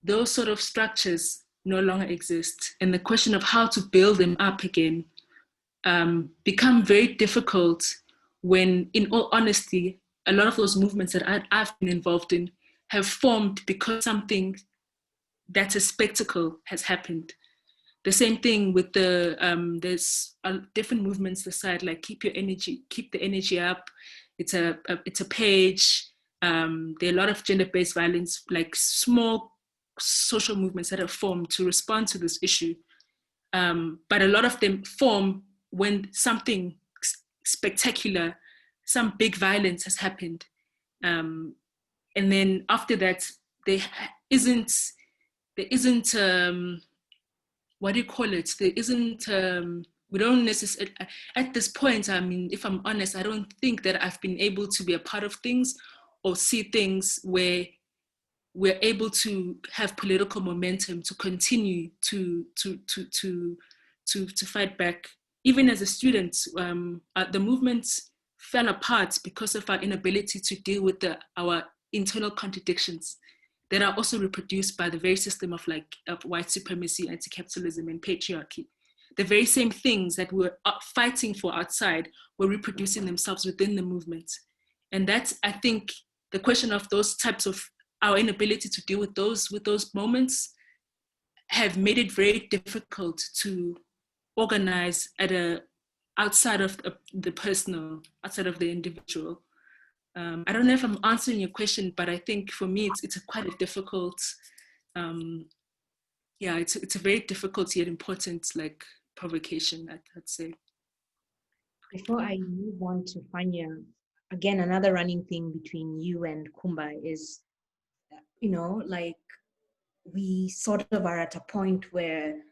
[SPEAKER 1] those sort of structures no longer exist, and the question of how to build them up again become very difficult when, in all honesty, a lot of those movements that I've been involved in have formed because something that's a spectacle has happened. The same thing with there's different movements aside, like keep the energy up. It's a page. There are a lot of gender-based violence, like small social movements that have formed to respond to this issue. But a lot of them form when something spectacular, some big violence has happened. And then after that, there isn't what do you call it? There isn't, we don't necessarily, at this point, I mean, if I'm honest, I don't think that I've been able to be a part of things or see things where we're able to have political momentum to continue to fight back. Even as a student, the movement fell apart because of our inability to deal with our internal contradictions that are also reproduced by the very system of white supremacy, anti-capitalism, and patriarchy. The very same things that we're fighting for outside were reproducing themselves within the movement. And that's, I think, the question of those types of our inability to deal with those moments have made it very difficult to organize outside of the personal, outside of the individual. I don't know if I'm answering your question, but I think for me, it's quite a difficult, it's a very difficult yet important provocation, I'd say.
[SPEAKER 2] Before I move on to Fanya, again, another running thing between you and Kumba is, we sort of are at a point where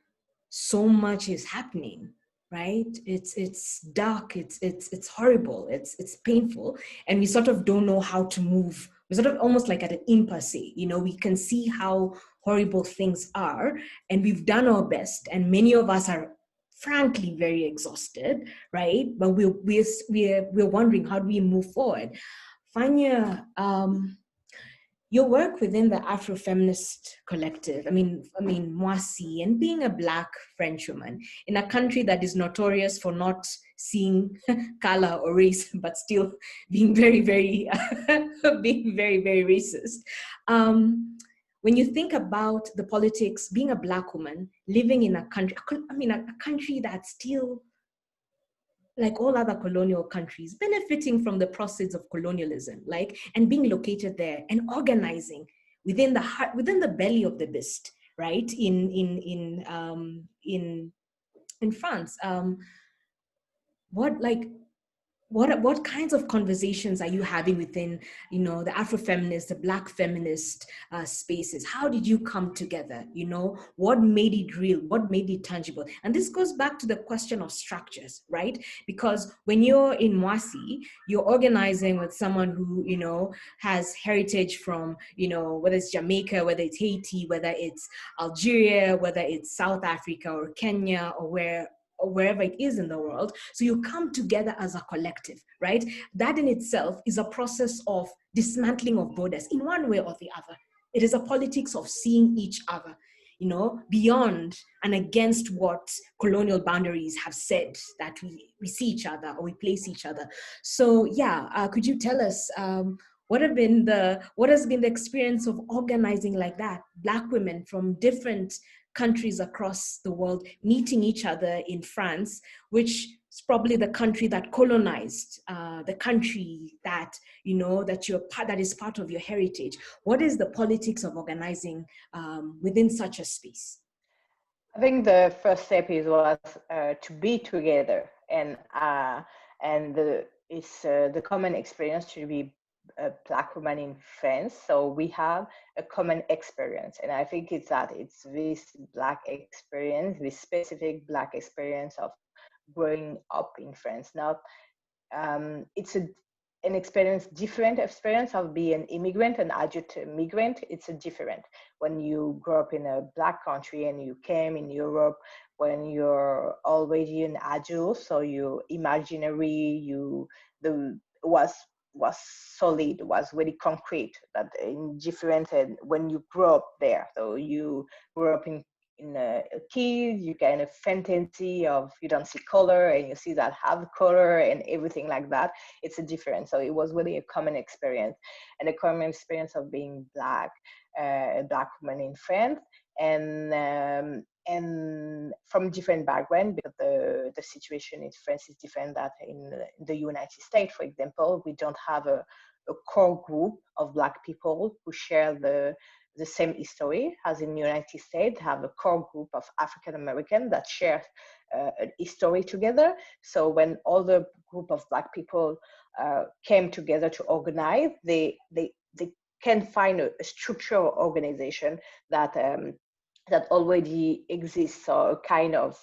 [SPEAKER 2] so much is happening, right? It's dark, it's horrible, it's painful, and we sort of don't know how to move. We're sort of almost like at an impasse, we can see how horrible things are, and we've done our best, and many of us are frankly very exhausted, right? But we're wondering, how do we move forward? Fanya, your work within the Afro-Feminist collective, I mean, Mwasi, and being a Black French woman in a country that is notorious for not seeing color or race, but still being very, very, being very, very racist. when you think about the politics, being a Black woman, living in a country, a country that's still, like all other colonial countries, benefiting from the proceeds of colonialism, and being located there and organizing within the heart, within the belly of the beast, right? In France. What kinds of conversations are you having within, the Afrofeminist, the Black feminist spaces? How did you come together? What made it real? What made it tangible? And this goes back to the question of structures, right? Because when you're in Mwasi, you're organizing with someone who, has heritage from, whether it's Jamaica, whether it's Haiti, whether it's Algeria, whether it's South Africa or Kenya or wherever it is in the world. So you come together as a collective, right? That in itself is a process of dismantling of borders in one way or the other. It is a politics of seeing each other, beyond and against what colonial boundaries have said that we see each other or we place each other. So could you tell us what has been the experience of organizing like that? Black women from different countries across the world meeting each other in France, which is probably the country that colonized, the country that that is part of your heritage. What is the politics of organizing within such a space?
[SPEAKER 7] I think the first step was to be together, and the common experience to be a Black woman in France. So we have a common experience, and I think it's this Black experience, this specific Black experience of growing up in France. Now, it's an different experience of being an immigrant, an adult migrant. It's a different when you grow up in a Black country and you came in Europe when you're already an adult, so your imaginary, was solid, was really concrete, that in different, and when you grow up there, so you grew up in a kid, you kind of fantasy of you don't see color and you see that have color and everything like that. It's a difference. So it was really a common experience, and a common experience of being Black, a Black woman in France, and from different background, because the situation in France is different than in the United States. For example, we don't have a core group of Black people who share the same history as in the United States. Have a core group of African Americans that share a history together. So when all the group of Black people came together to organize, they can find a structural organization that already exists, or a kind of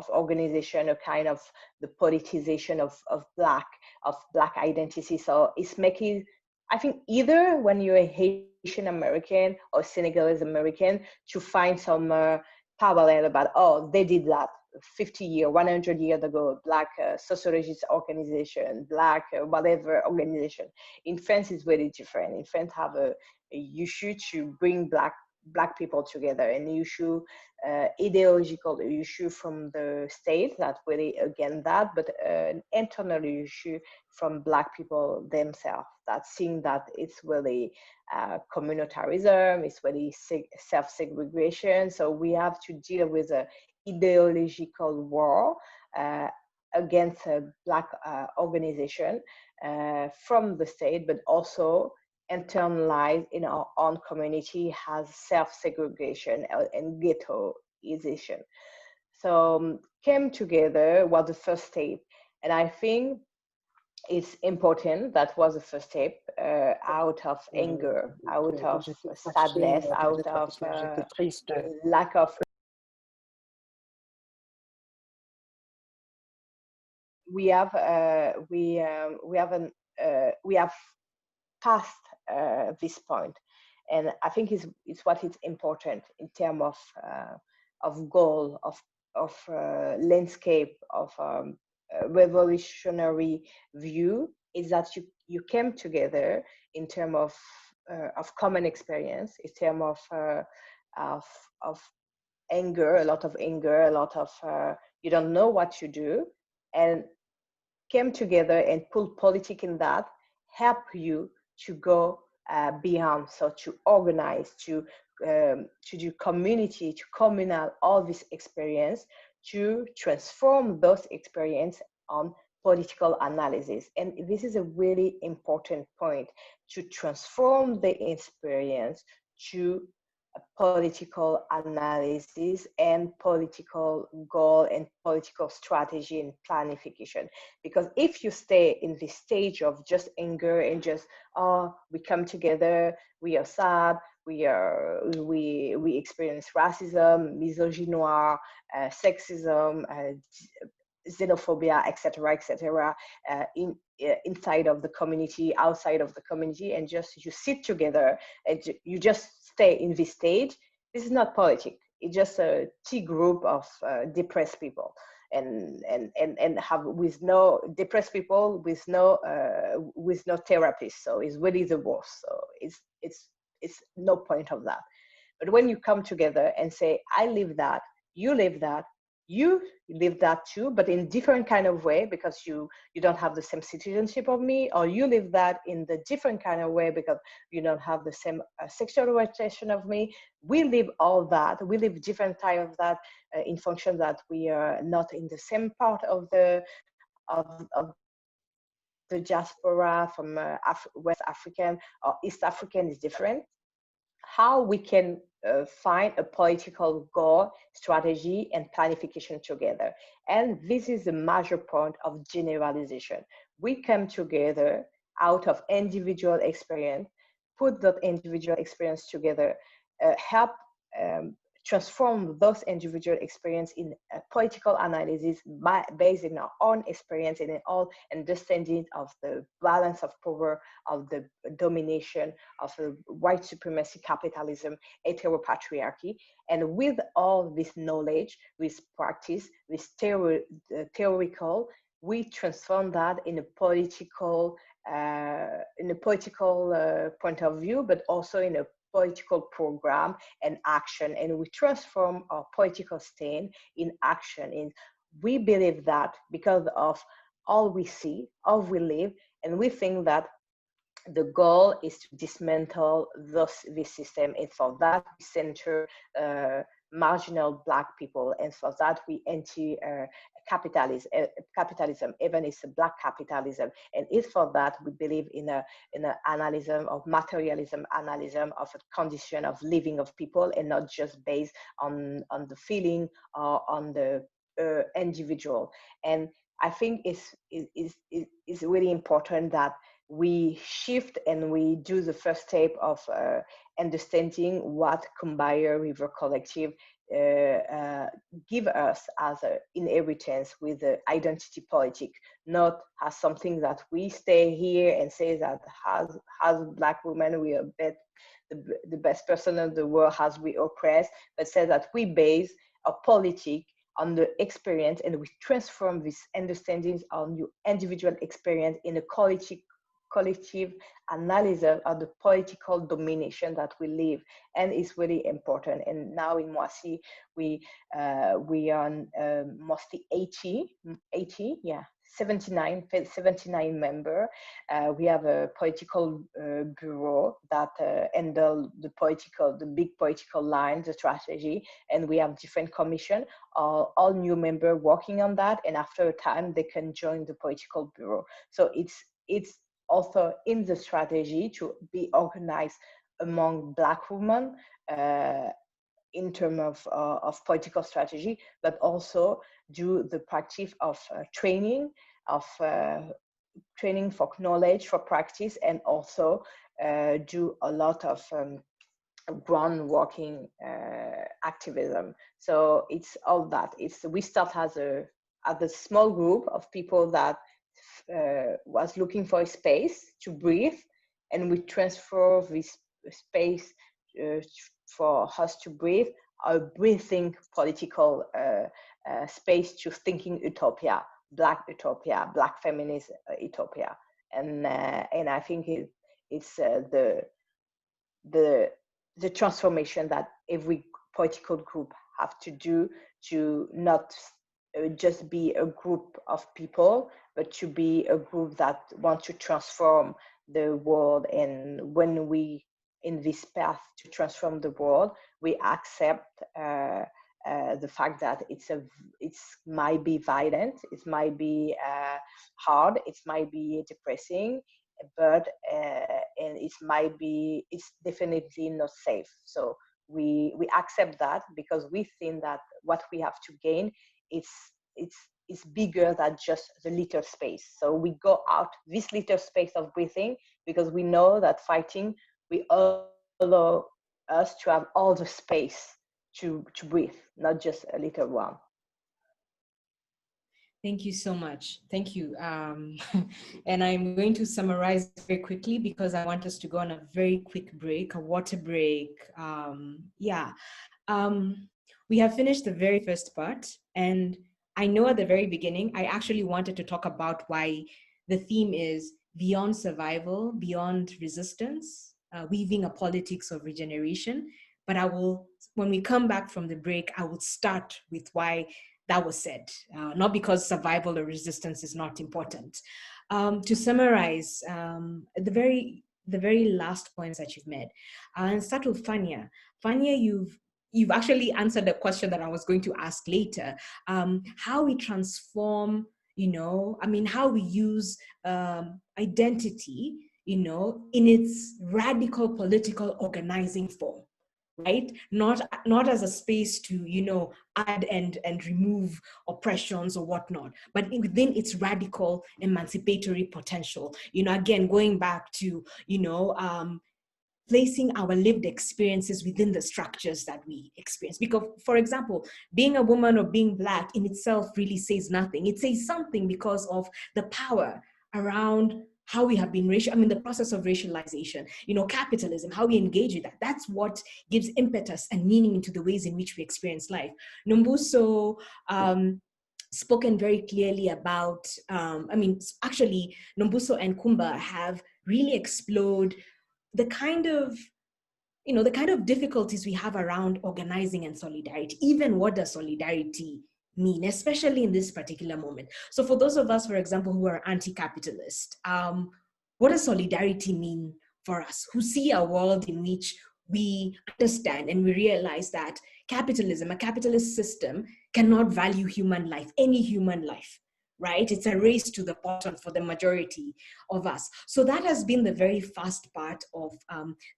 [SPEAKER 7] organization, a kind of the politicization of Black identity. So it's making, I think, either when you're a Haitian American or Senegalese American, to find some parallel about, oh, they did that 50 years, 100 years ago, Black sociologist organization, Black whatever organization. In France, it's very different. In France, have a issue to bring Black people together, and issue, ideological issue from the state that really against that, but an internal issue from Black people themselves, that seeing that it's really communitarism, it's really self-segregation. So we have to deal with a ideological war against a Black organization from the state, but also internalized in our own community has self-segregation and ghettoization. So came together was the first step, and I think it's important. That was the first step, out of anger, out of sadness, out of lack of. We have past this point, and I think it's what is important in terms of goal, of landscape, of revolutionary view, is that you came together in terms of common experience, in terms of anger, a lot of anger, a lot of you don't know what to do, and came together and put politics in that, help you to go beyond, so to organize, to do community, to communal, all this experience, to transform those experience on political analysis. And this is a really important point, to transform the experience to a political analysis and political goal and political strategy and planification. Because if you stay in this stage of just anger and just, oh, we come together, we are sad, we experience racism, misogynoir, sexism, xenophobia, etc., inside of the community, outside of the community, and just you sit together and you just stay in this stage. This is not politics. It's just a T group of depressed people, and have with no depressed people, with no therapist. So it's really the worst. So it's no point of that. But when you come together and say, I live that, you live that, you live that too, but in different kind of way, because you don't have the same citizenship of me, or you live that in the different kind of way because you don't have the same sexual orientation of me. We live all that. We live different type of that in function that we are not in the same part of the diaspora, from West African or East African is different. How we can find a political goal, strategy, and planification together. And this is the major point of generalization. We come together out of individual experience, put that individual experience together, help transform those individual experience in a political analysis based on our own experience and in all understanding of the balance of power, of the domination, of the white supremacy, capitalism, heteropatriarchy. And with all this knowledge, with practice, with theoretical, we transform that in a political point of view, but also in a political program and action, and we transform our political stand in action. And we believe that because of all we see, all we live, and we think that the goal is to dismantle this system, and for that we center marginal Black people, and for that we capitalism, even it's a Black capitalism, and it's for that we believe in an analysis of materialism, analysis of a condition of living of people, and not just based on the feeling or on the individual. And I think it's really important that we shift and we do the first step of understanding what Kumbaya River Collective give us as an inheritance with the identity politic, not as something that we stay here and say that as Black women we are the best person in the world, as we oppress, but say that we base a politic on the experience, and we transform these understandings on your individual experience in a collective analysis of the political domination that we live, and it's really important. And now in Moissy, we are mostly 79 member. We have a political bureau that handle the big political line, the strategy, and we have different commission, all new member working on that, and after a time they can join the political bureau. So it's also in the strategy to be organized among Black women in terms of political strategy, but also do the practice of training for knowledge, for practice, and also do a lot of ground working activism. So it's all that. We start as a small group of people that was looking for a space to breathe, and we transfer this space for us to breathe, a breathing political space to thinking utopia, Black utopia, Black feminist utopia. And I think it's the transformation that every political group have to do, to not just be a group of people, but to be a group that want to transform the world. And when we in this path to transform the world, we accept the fact that it might be violent, it might be hard, it might be depressing, but and it's definitely not safe. So we accept that because we think that what we have to gain is bigger than just the little space. So we go out this little space of breathing because we know that fighting will allow us to have all the space to breathe, not just a little one.
[SPEAKER 2] Thank you so much. Thank you. And I'm going to summarize very quickly because I want us to go on a very quick break, a water break. We have finished the very first part, and I know at the very beginning, I actually wanted to talk about why the theme is beyond survival, beyond resistance, weaving a politics of regeneration. But when we come back from the break, I will start with why that was said, not because survival or resistance is not important. To summarize, the very last points that you've made, and start with Fania. Fania, you've actually answered the question that I was going to ask later. How we transform, how we use identity, in its radical political organizing form. Right? Not as a space to, add and remove oppressions or whatnot, but within its radical emancipatory potential. Again, going back to, placing our lived experiences within the structures that we experience. Because, for example, being a woman or being Black in itself really says nothing. It says something because of the power around how we have been the process of racialization, capitalism, how we engage with that. That's what gives impetus and meaning into the ways in which we experience life. Nombuso spoken very clearly about, actually, Nombuso and Kumba have really explored the kind of difficulties we have around organizing and solidarity. Even what does solidarity mean, especially in this particular moment? So for those of us, for example, who are anti-capitalist, what does solidarity mean for us, who see a world in which we understand and we realize that capitalism, a capitalist system, cannot value human life, any human life, right? It's a race to the bottom for the majority of us. So that has been the very first part of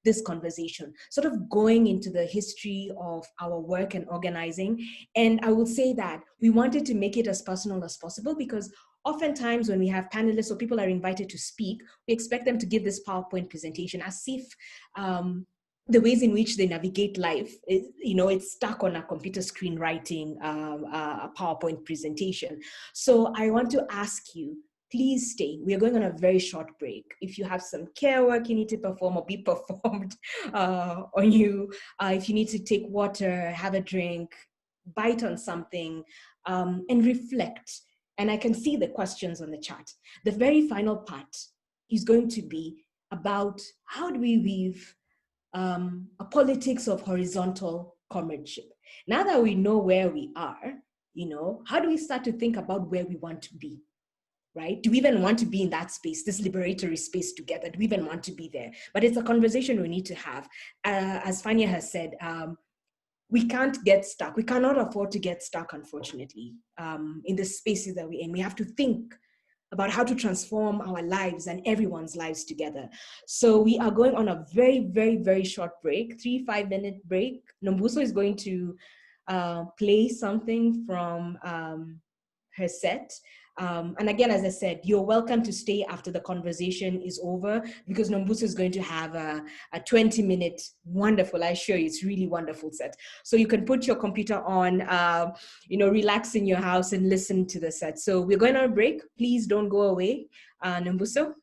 [SPEAKER 2] this conversation, sort of going into the history of our work and organizing. And I will say that we wanted to make it as personal as possible because oftentimes when we have panelists or people are invited to speak, we expect them to give this PowerPoint presentation as if the ways in which they navigate life, it's stuck on a computer screen writing a PowerPoint presentation. So I want to ask you, please stay. We are going on a very short break. If you have some care work you need to perform or be performed on you, if you need to take water, have a drink, bite on something, and reflect. And I can see the questions on the chat. The very final part is going to be about how do we weave a politics of horizontal comradeship. Now that we know where we are, how do we start to think about where we want to be, right? Do we even want to be in that space, this liberatory space together? Do we even want to be there? But it's a conversation we need to have. As Fania has said, we can't get stuck. We cannot afford to get stuck, unfortunately, in the spaces that we're in. We have to think about how to transform our lives and everyone's lives together. So we are going on a very, very, very short break, 3-5 minute break. Nombuso is going to play something from her set. And again, as I said, you're welcome to stay after the conversation is over because Nombuso is going to have a 20-minute wonderful, I assure you, it's really wonderful set. So you can put your computer on, relax in your house and listen to the set. So we're going on a break. Please don't go away. Nombuso.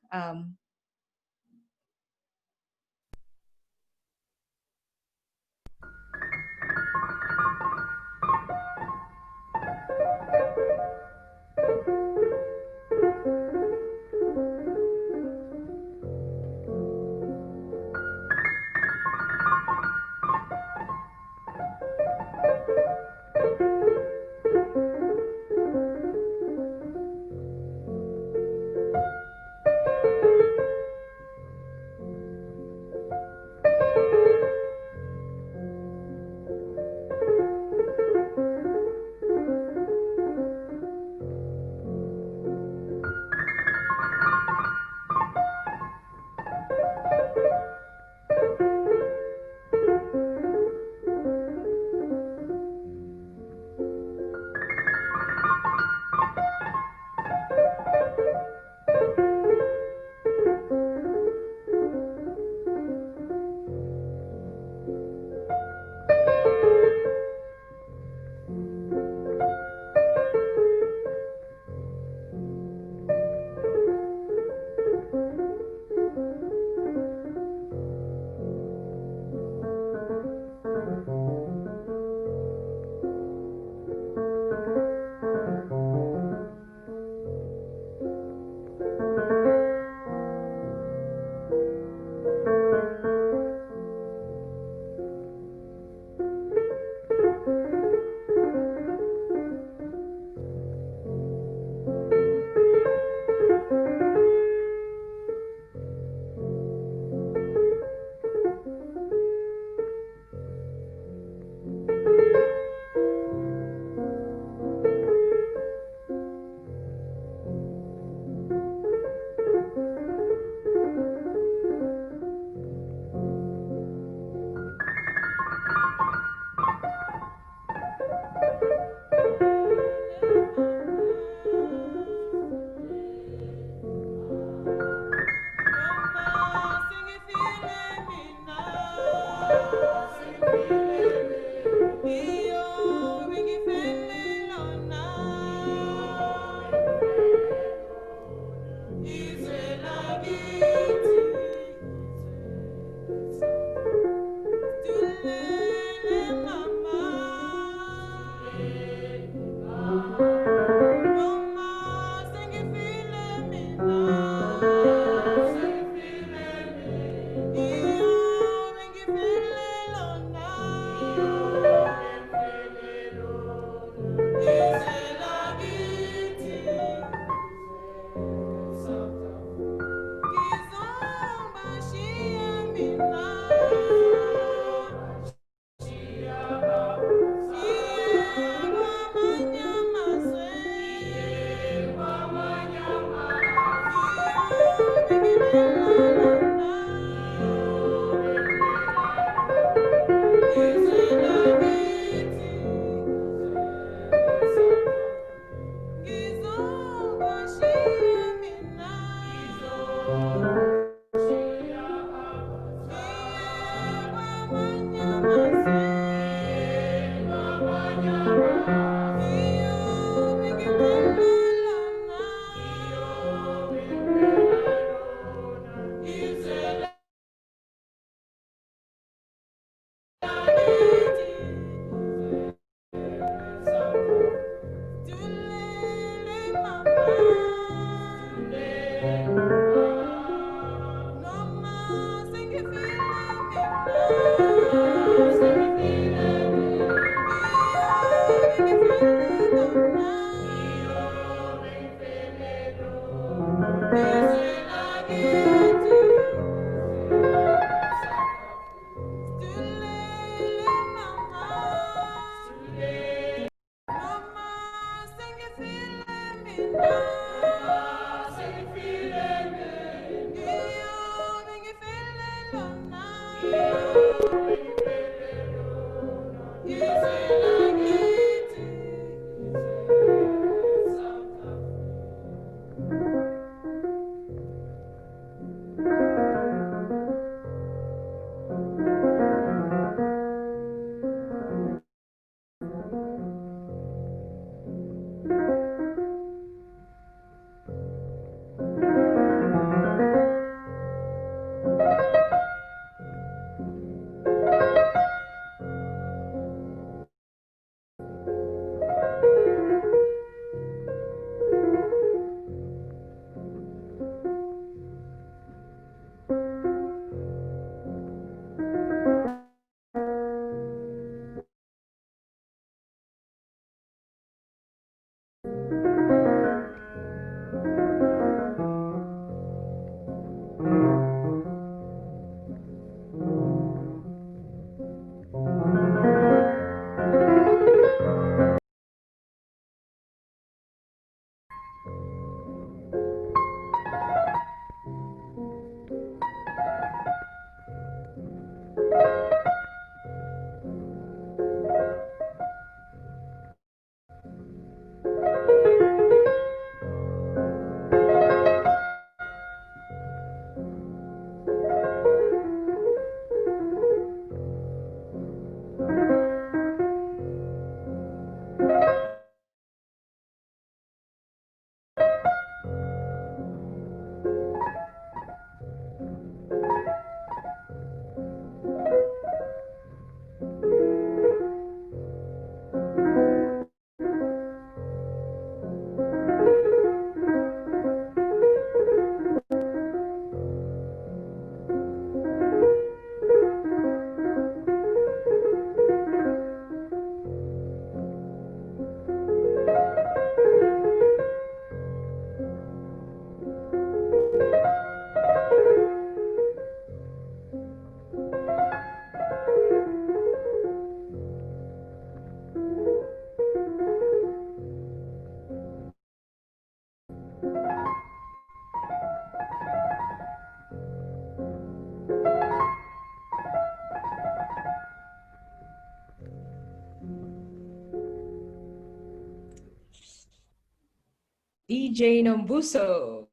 [SPEAKER 2] DJ Nombuso.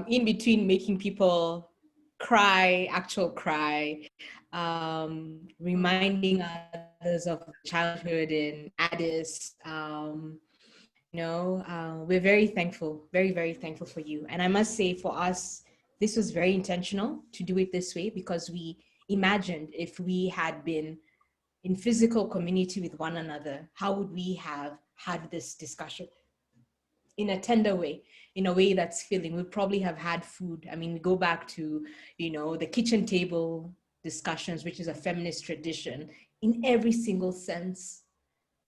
[SPEAKER 2] In between making people cry, actual cry, reminding others of childhood in Addis, we're very thankful, very, very thankful for you. And I must say for us, this was very intentional to do it this way, because we imagined if we had been in physical community with one another, how would we have had this discussion in a tender way, in a way that's filling? We'd probably have had food. I mean, we go back to, the kitchen table discussions, which is a feminist tradition in every single sense,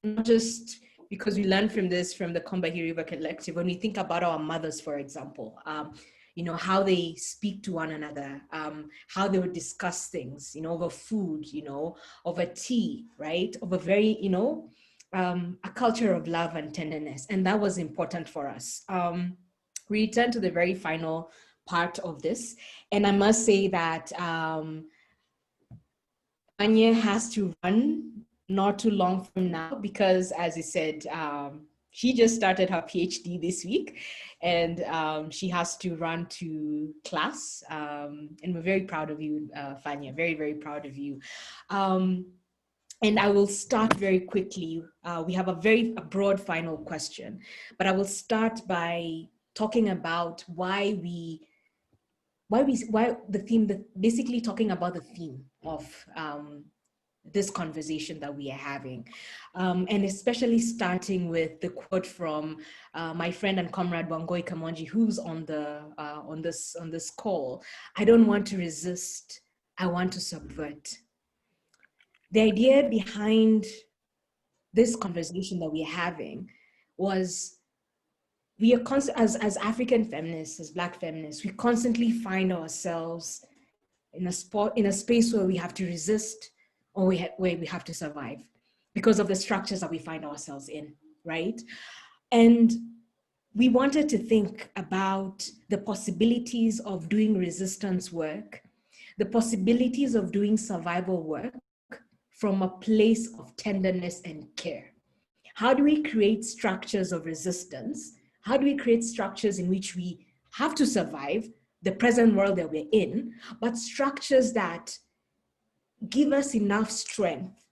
[SPEAKER 2] not just because we learned from this from the Combahee River Collective. When we think about our mothers, for example, how they speak to one another, how they would discuss things, over food, over tea, right? Over very, a culture of love and tenderness. And that was important for us. We return to the very final part of this. And I must say that Anya has to run not too long from now, because as I said, she just started her PhD this week, and she has to run to class. And we're very proud of you, Fania, very, very proud of you. And I will start very quickly. We have a broad final question, but I will start by talking about basically talking about the theme of this conversation that we are having, and especially starting with the quote from my friend and comrade Wangoi Kamonji, who's on this call. I don't want to resist, I want to subvert. The idea behind this conversation that we're having was, we are as African feminists, as Black feminists, we constantly find ourselves in a space where we have to resist, or where we have to survive because of the structures that we find ourselves in, right? And we wanted to think about the possibilities of doing resistance work, the possibilities of doing survival work from a place of tenderness and care. How do we create structures of resistance? How do we create structures in which we have to survive the present world that we're in, but structures that give us enough strength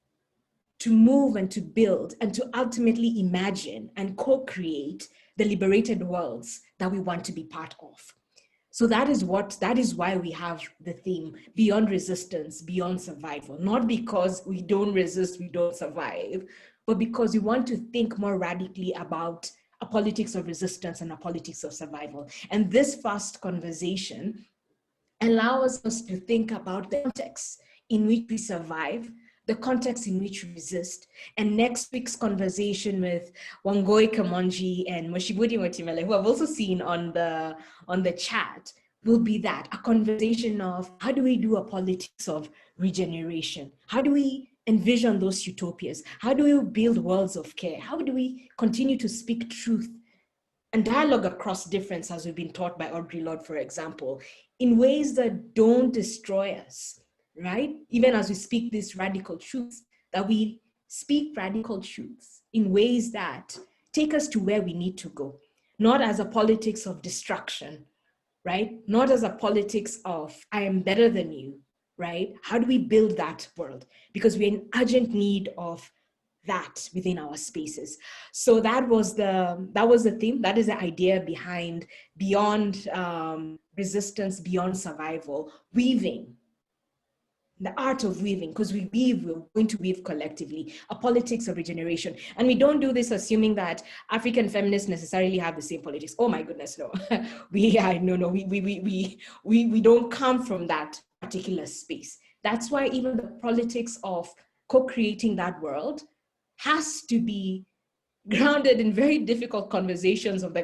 [SPEAKER 2] to move and to build and to ultimately imagine and co-create the liberated worlds that we want to be part of? So that is why we have the theme beyond resistance, beyond survival, not because we don't resist, we don't survive, but because we want to think more radically about a politics of resistance and a politics of survival. And this first conversation allows us to think about the context in which we survive, the context in which we resist. And next week's conversation with Wangoi Kamonji and Moshibudi Motimele, who I've also seen on the chat, will be that, a conversation of how do we do a politics of regeneration? How do we envision those utopias? How do we build worlds of care? How do we continue to speak truth and dialogue across difference, as we've been taught by Audre Lorde, for example, in ways that don't destroy us, right? Even as we speak these radical truths, that we speak radical truths in ways that take us to where we need to go, not as a politics of destruction, right? Not as a politics of, I am better than you, right? How do we build that world? Because we're in urgent need of that within our spaces. So that was the theme. That is the idea behind beyond resistance, beyond survival, weaving, the art of weaving, because we're going to weave collectively, a politics of regeneration. And we don't do this assuming that African feminists necessarily have the same politics. Oh my goodness, no. We don't come from that particular space. That's why even the politics of co-creating that world has to be grounded in very difficult conversations of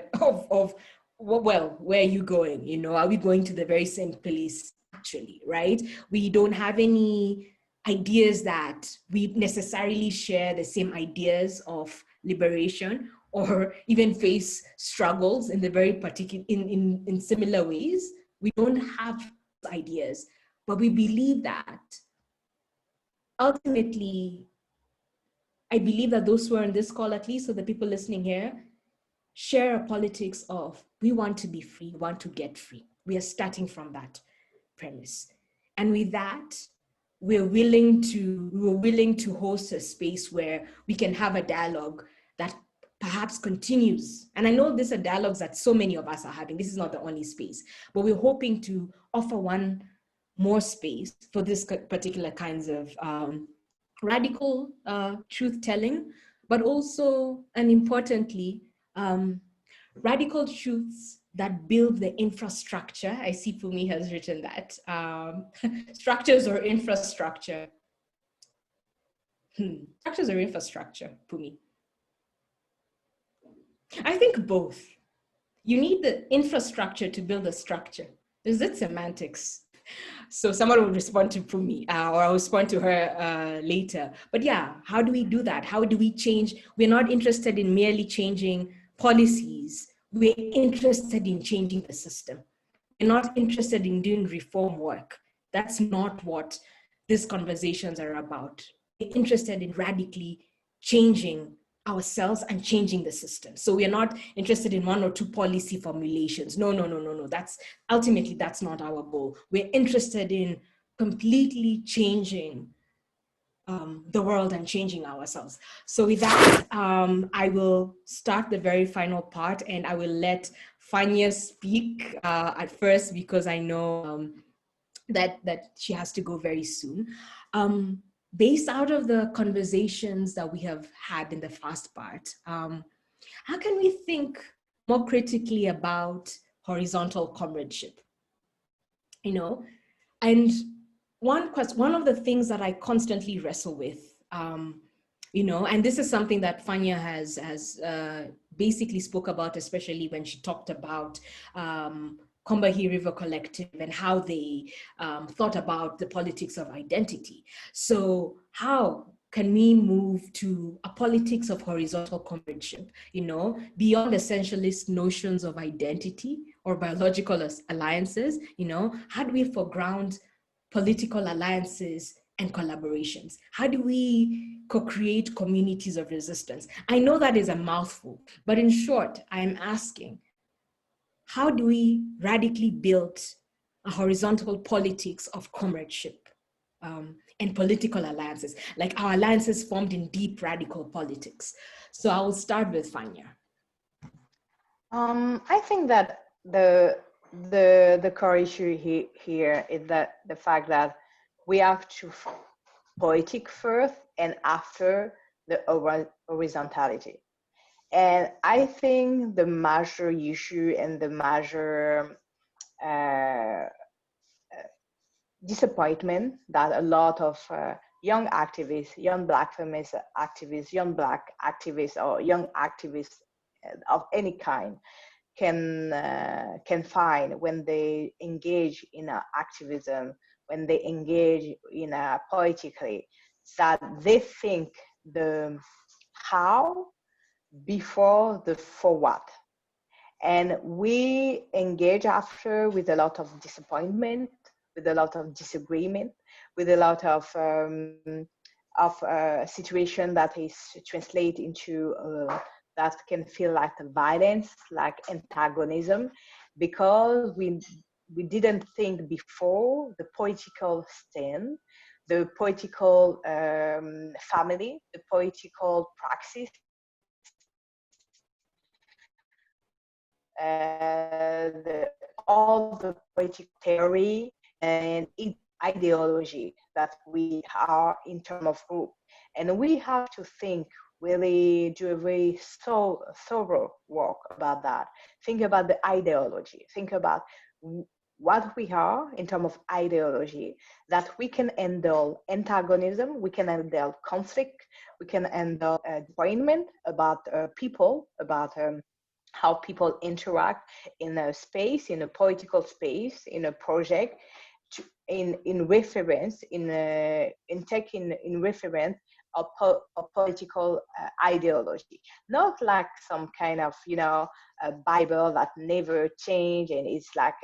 [SPEAKER 2] well, where are you going? Are we going to the very same place? Actually, right? We don't have any ideas that we necessarily share the same ideas of liberation, or even face struggles in the very particular, in similar ways. We don't have ideas, but we believe that ultimately I believe that those who are on this call, at least, so the people listening here, share a politics of we want to be free, we want to get free. We are starting from that premise. And with that, we're willing to host a space where we can have a dialogue that perhaps continues. And I know these are dialogues that so many of us are having. This is not the only space, but we're hoping to offer one more space for this particular kinds of radical truth-telling, but also, and importantly, radical truths that build the infrastructure. I see Pumi has written that. Structures or infrastructure? Structures or infrastructure, Pumi? I think both. You need the infrastructure to build a structure. Is it semantics? So someone will respond to Pumi, or I'll respond to her later. But yeah, how do we do that? How do we change? We're not interested in merely changing policies. We're interested in changing the system. We're not interested in doing reform work. That's not what these conversations are about. We're interested in radically changing ourselves and changing the system. So we're not interested in one or two policy formulations. No. That's ultimately, that's not our goal. We're interested in completely changing the world and changing ourselves. So with that, I will start the very final part, and I will let Fania speak at first, because I know that she has to go very soon. Based out of the conversations that we have had in the first part, how can we think more critically about horizontal comradeship? You know, and one of the things that I constantly wrestle with, you know, and this is something that Fania has basically spoke about, especially when she talked about Combahee River Collective and how they thought about the politics of identity. So how can we move to a politics of horizontal comradeship, you know, beyond essentialist notions of identity or biological alliances? You know, how do we foreground political alliances and collaborations? How do we co-create communities of resistance? I know that is a mouthful, but in short, I'm asking, how do we radically build a horizontal politics of comradeship and political alliances, like our alliances formed in deep radical politics? So I will start with Fania.
[SPEAKER 7] I think that the core issue here is that the fact that we have to poetic first and after the horizontality. And I think the major issue and the major disappointment that a lot of young activists, young Black feminist activists, young Black activists, or young activists of any kind can find when they engage in activism, when they engage in poetically, that they think the how before the for what. And we engage after with a lot of disappointment, with a lot of disagreement, with a lot of situation that is translated into that can feel like violence, like antagonism, because we didn't think before the political stand, the political family, the political praxis, all the political theory and ideology that we are in terms of group. And we have to think, really do a very thorough work about that. Think about the ideology. Think about what we are in terms of ideology, that we can handle antagonism, we can handle conflict, we can handle disappointment about people, about how people interact in a space, in a political space, in a project, in reference, in reference of political ideology, not like some kind of, you know, a Bible that never change and it's like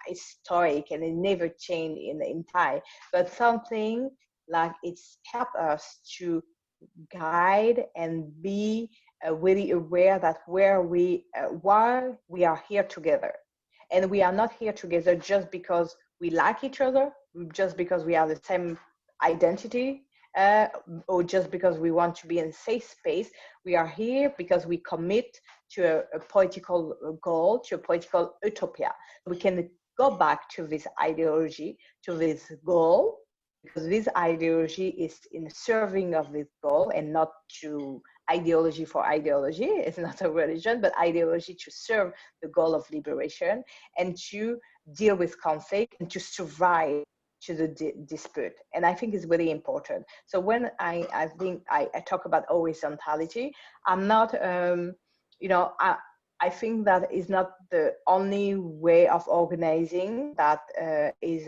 [SPEAKER 7] historic and it never change in time, but something like it's help us to guide and be really aware that why we are here together. And we are not here together just because we like each other, just because we have the same identity, or just because we want to be in a safe space. We are here because we commit to a political goal, to a political utopia. We can go back to this ideology, to this goal, because this ideology is in serving of this goal and not to ideology for ideology. It's not a religion, but ideology to serve the goal of liberation and to deal with conflict and to survive to the dispute. And I think it's really important. So when I think I talk about horizontality, I'm not, I think that is not the only way of organizing that is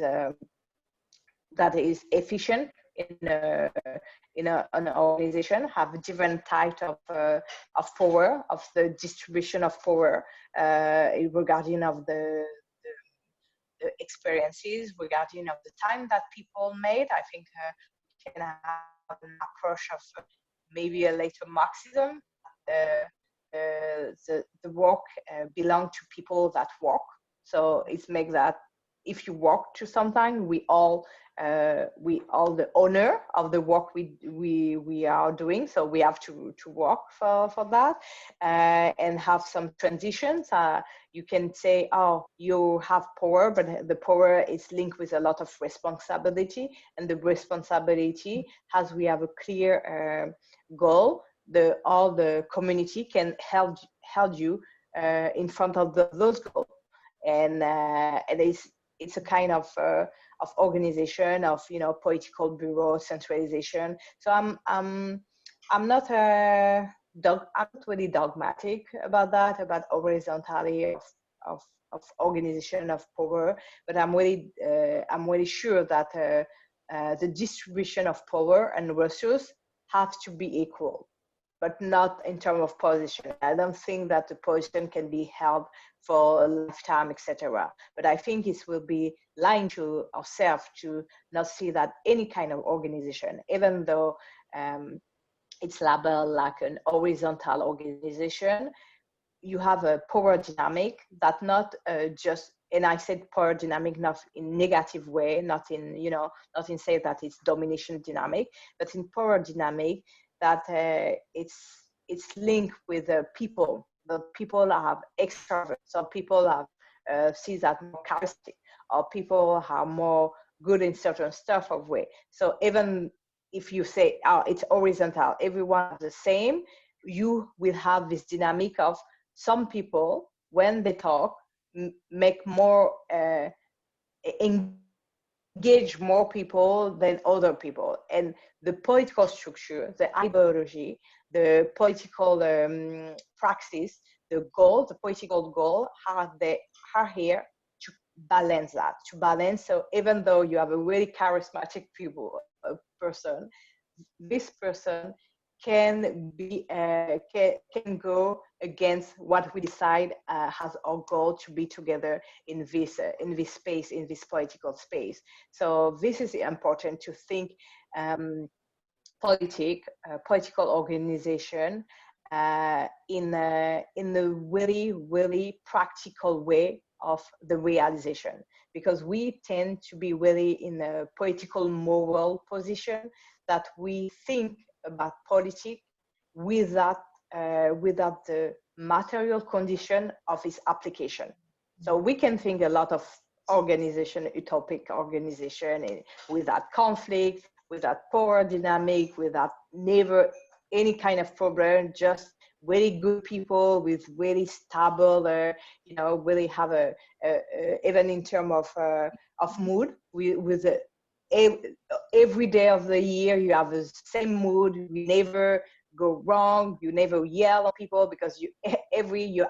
[SPEAKER 7] efficient in an organization. Have different types of power, of the distribution of power regarding of the experiences, regarding of the time that people made. I think we can have an approach of maybe a later Marxism. The work belong to people that work. So it makes that if you work to something, we all the owner of the work we are doing. So we have to work for that and have some transitions. You can say, oh, you have power, but the power is linked with a lot of responsibility, and the responsibility, as we have a clear goal, all the community can help you in front of those goals, and it's a kind of organization of political bureau centralization. So I'm not really dogmatic about that, about horizontality of organization of power, but I'm really sure that the distribution of power and resources have to be equal, but not in terms of position. I don't think that the position can be held for a lifetime, etc. But I think it will be lying to ourselves to not see that any kind of organization, even though it's labeled like an horizontal organization, you have a power dynamic that not just, and I said power dynamic not in negative way, not in say that it's domination dynamic, but in power dynamic that it's linked with people. The people have extrovert, so people have see that more charismatic, or people are more good in certain stuff of way. So even if you say, oh, it's horizontal, everyone is the same, you will have this dynamic of some people, when they talk, make more engage more people than other people. And the political structure, the ideology, the political praxis, the political goal are here to balance that, to balance. So even though you have a really charismatic person, this person can be can go against what we decide has our goal to be together in this space, in this political space. So this is important to think political organization in a really, really practical way of the realization, because we tend to be really in a political moral position that we think about politics without the material condition of its application. So we can think a lot of organization, utopic organization, without conflict, without power dynamic, without never any kind of problem, just really good people with really stable, really have a even in terms of mood, with every day of the year you have the same mood. You never go wrong. You never yell on people because you're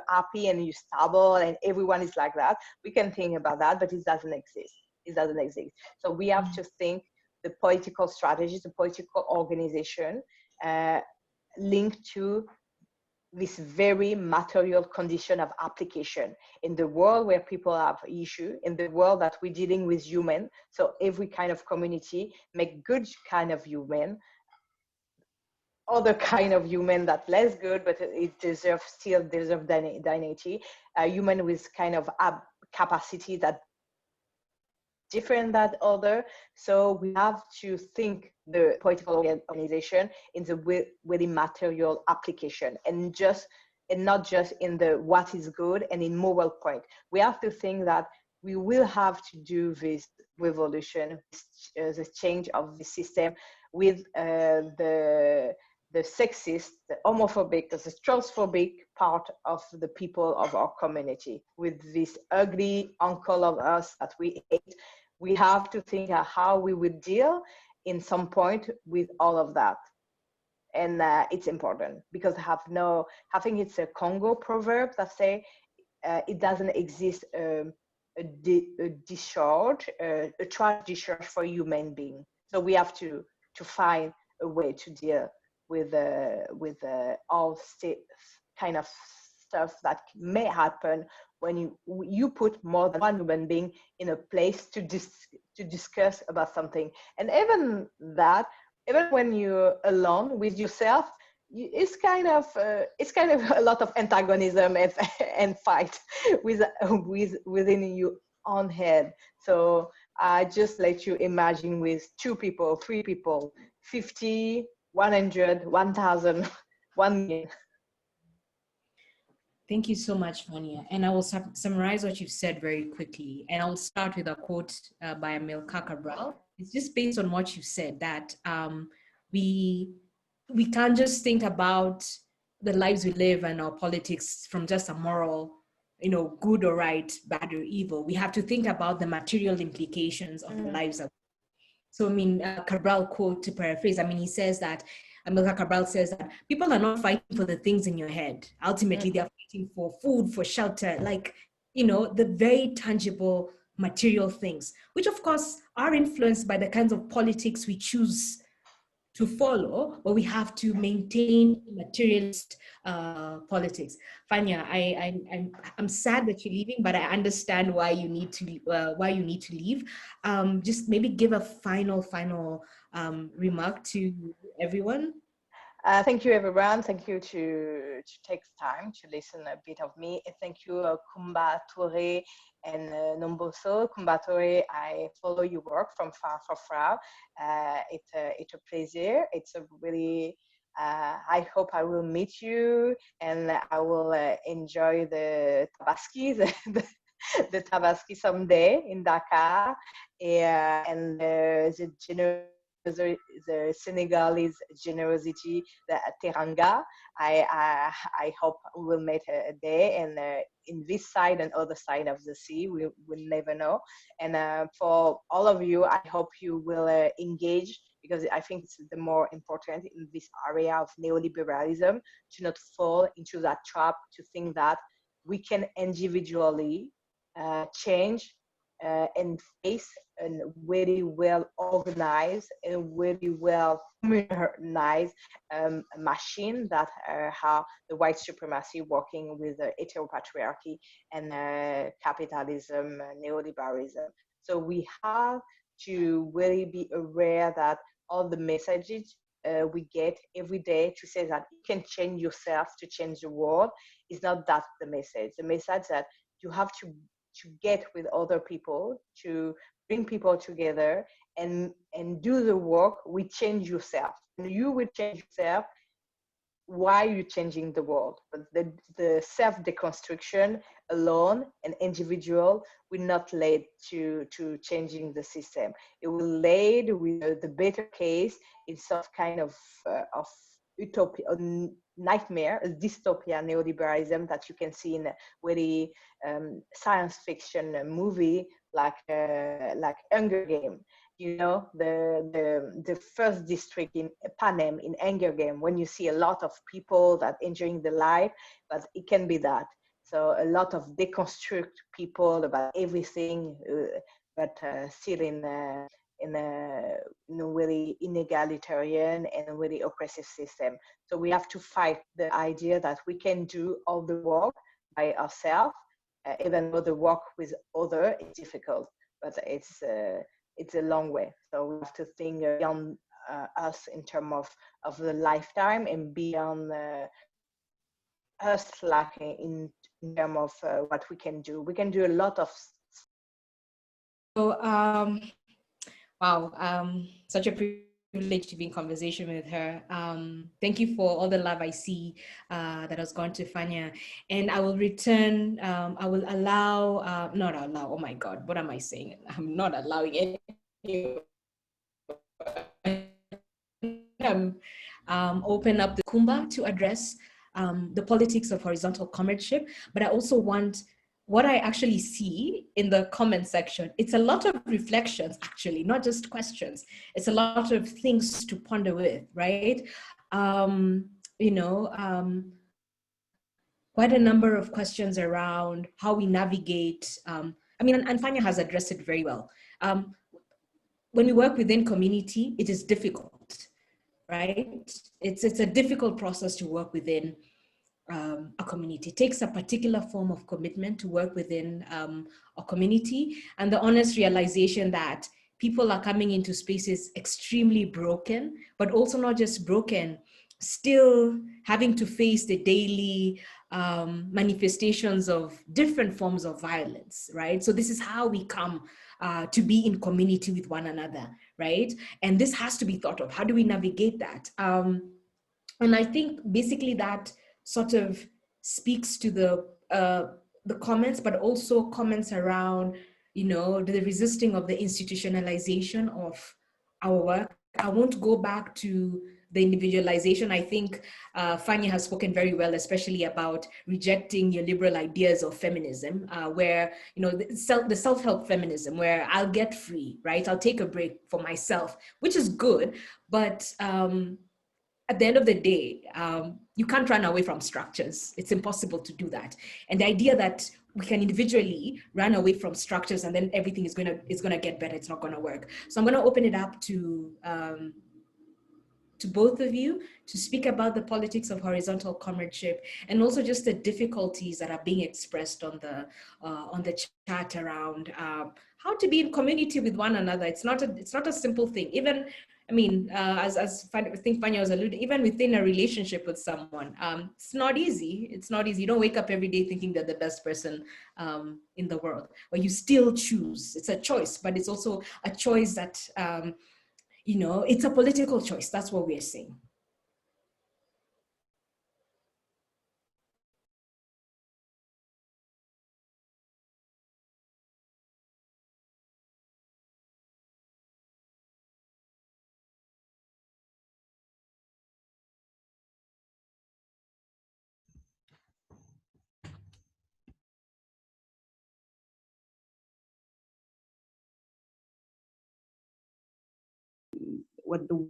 [SPEAKER 7] happy and you're stable, and everyone is like that. We can think about that, but it doesn't exist. It doesn't exist. So we have to think the political strategies, the political organization linked to this very material condition of application in the world where people have issue, in the world that we're dealing with human. So every kind of community make good kind of human. other kind of human that less good, but it still deserve dignity. A human with kind of capacity that different than other. So we have to think the political organization in the really material application, and not just in the what is good and in moral point. We have to think that we will have to do this revolution, the change of the system with the sexist, the homophobic, the transphobic part of the people of our community, with this ugly uncle of us that we hate. We have to think how we would deal in some point with all of that. And it's important because I think it's a Congo proverb that say it doesn't exist a discharge, a trash discharge for human being. So we have to find a way to deal with all kind of stuff that may happen when you put more than one human being in a place to discuss about something. And even when you're alone with yourself, it's kind of a lot of antagonism and fight within your own head. So I just let you imagine with 2 people, 3 people, 50, 100, 1,000, 1 million.
[SPEAKER 2] Thank you so much, Fania. And I will summarize what you've said very quickly. And I'll start with a quote by Amilcar Cabral. It's just based on what you said, that we can't just think about the lives we live and our politics from just a moral, good or right, bad or evil. We have to think about the material implications of the lives of. So, Cabral quote, to paraphrase, he says that, Amilcar Cabral says that people are not fighting for the things in your head. Ultimately, they're fighting for food, for shelter, the very tangible material things, which of course are influenced by the kinds of politics we choose to follow, but we have to maintain materialist politics. Fania, I'm sad that you're leaving, but I understand why you need to leave. Just maybe give a final remark to everyone.
[SPEAKER 7] Thank you, everyone. Thank you to take time to listen a bit of me. And thank you, Kumba Toure and Nomboso. Kumba Toure, I follow your work from far. It's a pleasure. It's a really, I hope I will meet you and I will enjoy the Tabaski, the Tabaski someday in Dakar, and the Senegalese generosity, the teranga. I hope we will meet a day, and in this side and other side of the sea, we will never know. And for all of you, I hope you will engage, because I think it's the more important in this area of neoliberalism, to not fall into that trap, to think that we can individually change and face a very well organized and very well communized machine that how the white supremacy working with heteropatriarchy and capitalism, neoliberalism. So we have to really be aware that all the messages we get every day to say that you can change yourself to change the world is not that the message. The message that you have to get with other people, to bring people together and do the work. We change yourself. And you will change yourself while you're changing the world. But the self-deconstruction alone and individual will not lead to changing the system. It will lead with the better case in some kind of utopia, nightmare, a dystopia neoliberalism that you can see in a very science fiction movie like Hunger Game. The first district in Panem in Hunger Game, when you see a lot of people that enjoying the life, but it can be that. So a lot of deconstruct people about everything, but still in a really inegalitarian and really oppressive system. So we have to fight the idea that we can do all the work by ourselves, even though the work with others is difficult, but it's a long way. So we have to think beyond us in terms of the lifetime and beyond us lacking in terms of what we can do. We can do a lot of.
[SPEAKER 2] So, wow, such a privilege to be in conversation with her. Thank you for all the love I see that has gone to Fanya. And I will return, I will allow, not allow, oh my God, what am I saying? I'm not allowing any open up the Kumba to address the politics of horizontal comradeship, but I also want what I actually see in the comment section. It's a lot of reflections, actually, not just questions. It's a lot of things to ponder with, right? Quite a number of questions around how we navigate. And Fanya has addressed it very well. When we work within community, it is difficult, right? It's a difficult process to work within a community. It takes a particular form of commitment to work within a community, and the honest realization that people are coming into spaces extremely broken, but also not just broken, still having to face the daily manifestations of different forms of violence, right? So this is how we come to be in community with one another, right? And this has to be thought of. How do we navigate that? And I think basically that sort of speaks to the comments, but also comments around, the resisting of the institutionalization of our work. I won't go back to the individualization. I think Fanya has spoken very well, especially about rejecting your liberal ideas of feminism, where, the self-help feminism, where I'll get free, right? I'll take a break for myself, which is good, but at the end of the day, you can't run away from structures. It's impossible to do that. And the idea that we can individually run away from structures and then everything is gonna get better, it's not gonna work. So I'm gonna open it up to both of you to speak about the politics of horizontal comradeship and also just the difficulties that are being expressed on the chat around how to be in community with one another. It's not a simple thing. Even, as I think Fanya was alluding, even within a relationship with someone, it's not easy. It's not easy. You don't wake up every day thinking they're the best person in the world, but you still choose. It's a choice, but it's also a choice that, it's a political choice. That's what we're saying.
[SPEAKER 5] What the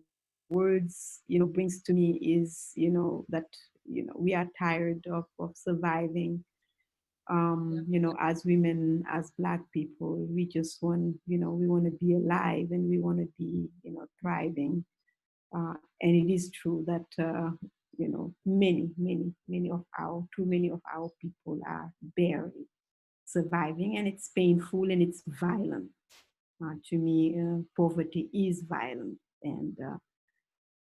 [SPEAKER 5] words, brings to me is, that, we are tired of surviving. As women, as Black people, we just want, we want to be alive and we want to be, thriving. And it is true that, too many of our people are barely surviving, and it's painful and it's violent. To me, poverty is violent, and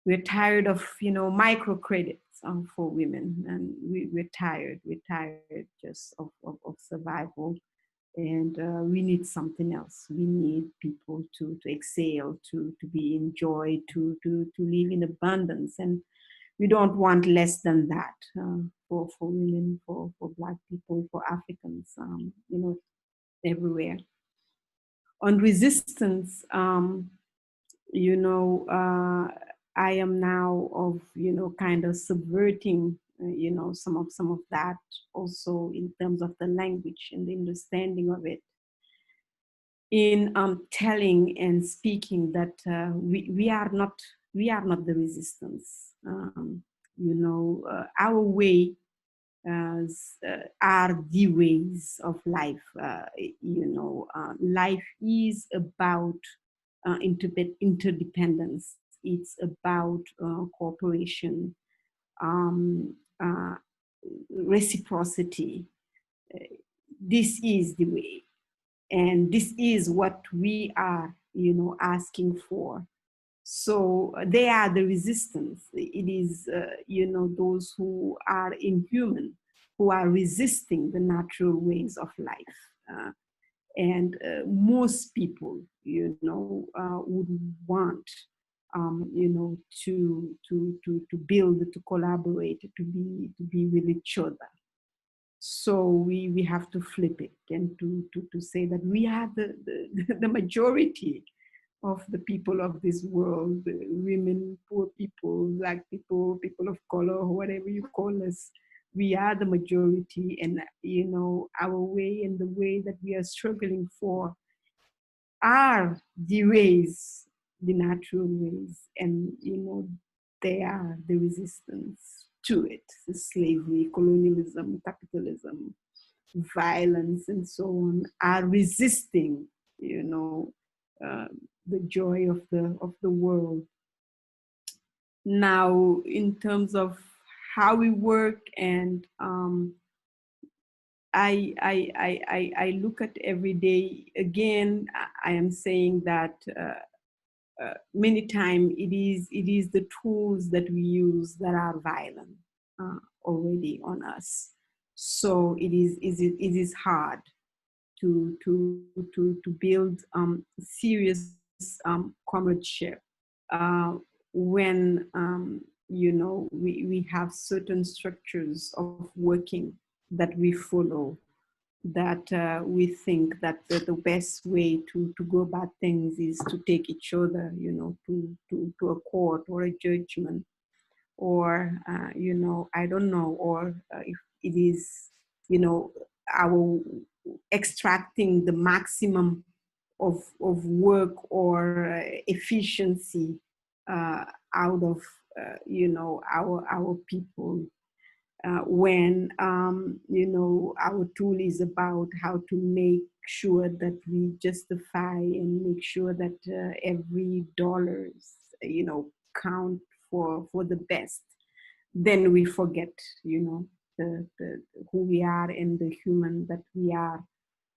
[SPEAKER 5] we're tired of, microcredits for women, and we're tired just of survival, and we need something else. We need people to excel, to be in joy, to live in abundance, and we don't want less than that for women, for Black people, for Africans, everywhere. On resistance, I am now of, kind of subverting, some of that also in terms of the language and the understanding of it, in telling and speaking that we are not the resistance. Our way are the ways of life. Life is about interdependence. It's about cooperation, reciprocity. This is the way, and this is what we are, asking for. So they are the resistance. It is, those who are inhuman, who are resisting the natural ways of life. And most people, would want, to build, to collaborate, to be with each other. So we have to flip it and to say that we are the majority of the people of this world, women, poor people, Black people, people of color, whatever you call us. We are the majority, and our way and the way that we are struggling for are the ways, the natural ways, and they are the resistance to it: the slavery, colonialism, capitalism, violence, and so on, are resisting the joy of the world. Now, in terms of how we work, and I look at every day. Again, I am saying that many times it is the tools that we use that are violent already on us. So it is hard to build serious comradeship when we have certain structures of working that we follow, that we think that the best way to go about things is to take each other to a court or a judgment, or I don't know, or if it is our extracting the maximum of work or efficiency out of our people, when our tool is about how to make sure that we justify and make sure that every dollars count for the best. Then we forget the who we are and the human that we are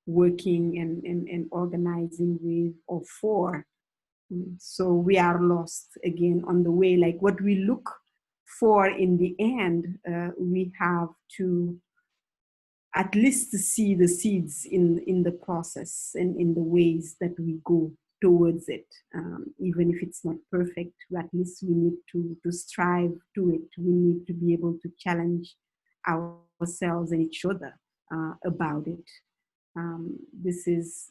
[SPEAKER 5] working and organizing with or for. So we are lost again on the way. Like what we look for in the end, we have to at least see the seeds in the process and in the ways that we go towards it. Even if it's not perfect, at least we need to strive to it. We need to be able to challenge ourselves and each other about it. This is,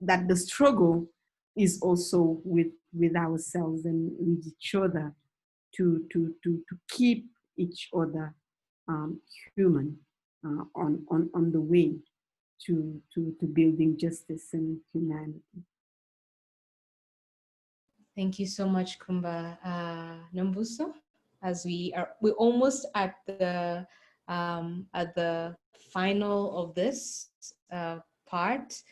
[SPEAKER 5] that the struggle is also with ourselves and with each other to keep each other human on the way to building justice and humanity.
[SPEAKER 2] Thank you so much, Kumba. Nombuso, as we're almost at the final of this part.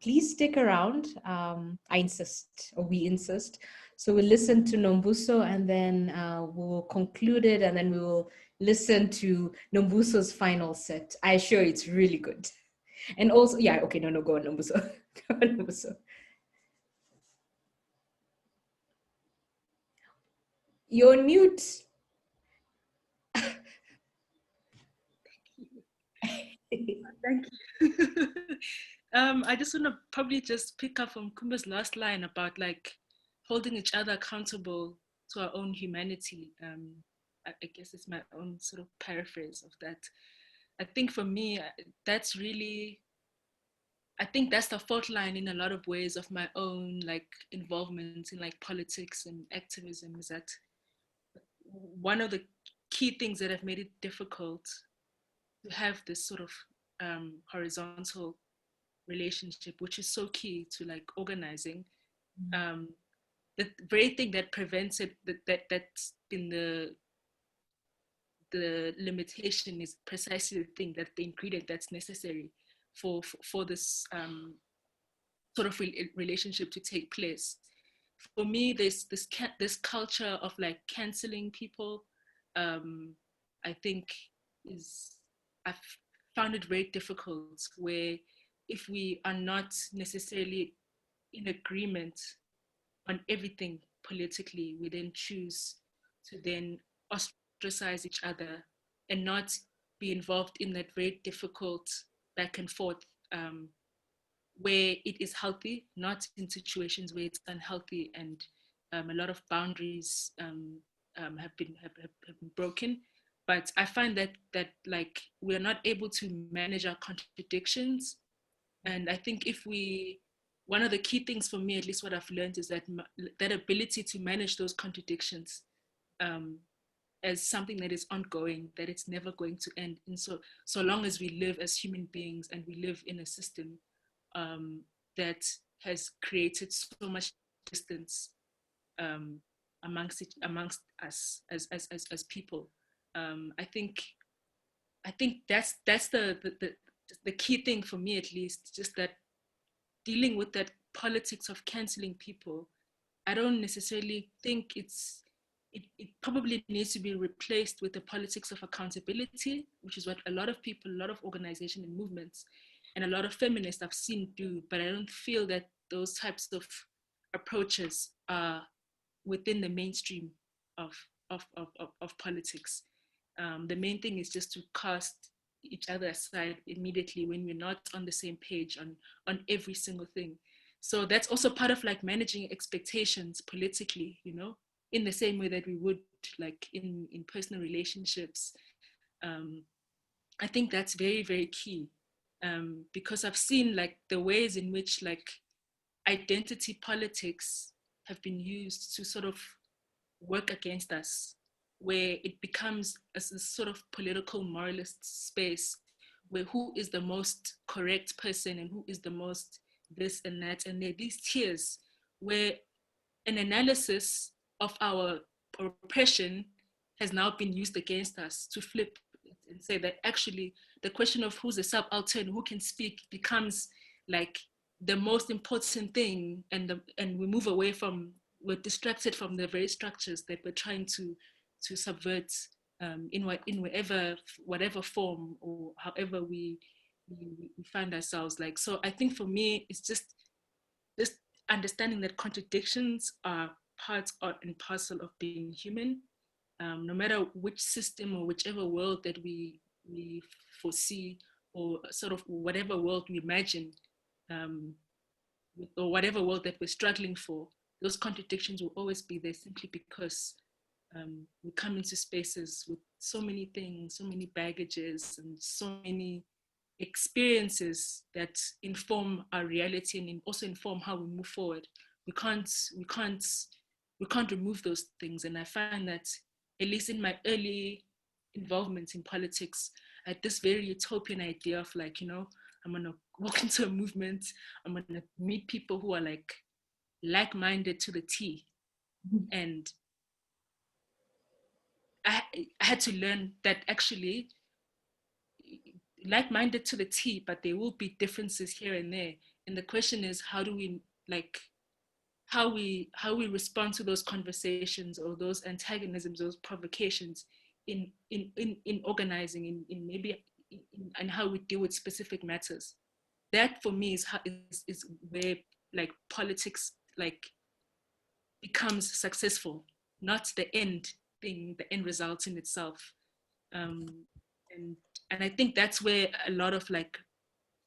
[SPEAKER 2] Please stick around. I insist, or we insist. So we'll listen to Nombuso, and then we'll conclude it, and then we will listen to Nombuso's final set. I assure you it's really good. And also, yeah, okay, no, go on, Nombuso. Go on, Nombuso. You're on mute.
[SPEAKER 1] Thank you. I just want to probably just pick up from Kumba's last line about like holding each other accountable to our own humanity. I guess it's my own sort of paraphrase of that. I think for me, that's really, I think that's the fault line in a lot of ways of my own like involvement in like politics and activism, is that one of the key things that have made it difficult to have this sort of horizontal relationship, which is so key to like organizing. The very thing that prevents it, that's been the limitation, is precisely the thing, that the ingredient that's necessary for this sort of relationship to take place. For me, there's this culture of like canceling people. I think I've found it very difficult, where if we are not necessarily in agreement on everything politically, we then choose to then ostracize each other and not be involved in that very difficult back and forth, where it is healthy, not in situations where it's unhealthy, and a lot of boundaries have been broken. But I find that like we're not able to manage our contradictions, and I think one of the key things for me, at least what I've learned, is that that ability to manage those contradictions as something that is ongoing, that it's never going to end. And so long as we live as human beings and we live in a system that has created so much distance amongst us as people. I think that's the key thing for me, at least, just that dealing with that politics of canceling people. I don't necessarily think it probably needs to be replaced with the politics of accountability, which is what a lot of people, a lot of organizations and movements, and a lot of feminists I've seen do, but I don't feel that those types of approaches are within the mainstream of politics. The main thing is just to cast each other aside immediately when we're not on the same page on every single thing. So that's also part of like managing expectations politically, you know, in the same way that we would like in personal relationships. I think that's very, very key, because I've seen like the ways in which like identity politics have been used to sort of work against us, where it becomes a sort of political moralist space where who is the most correct person and who is the most this and that. And there are these tiers where an analysis of our oppression has now been used against us to flip and say that actually the question of who's a subaltern, who can speak, becomes like the most important thing, and we move away from, we're distracted from the very structures that we're trying to subvert in whatever form or however we find ourselves. Like, so I think for me, it's just understanding that contradictions are part and parcel of being human, no matter which system or whichever world that we foresee, or sort of whatever world we imagine, or whatever world that we're struggling for. Those contradictions will always be there, simply because we come into spaces with so many things, so many baggages, and so many experiences that inform our reality and also inform how we move forward. We can't remove those things. And I find that, at least in my early involvement in politics, I had this very utopian idea of like, you know, I'm gonna walk into a movement, I'm gonna meet people who are like-minded to the T. And I had to learn that actually like-minded to the T, but there will be differences here and there. And the question is, how do we how we respond to those conversations or those antagonisms, those provocations in organizing, in maybe and how we deal with specific matters. That for me is where like politics like becomes successful, not the end thing, the end result in itself. And I think that's where a lot of like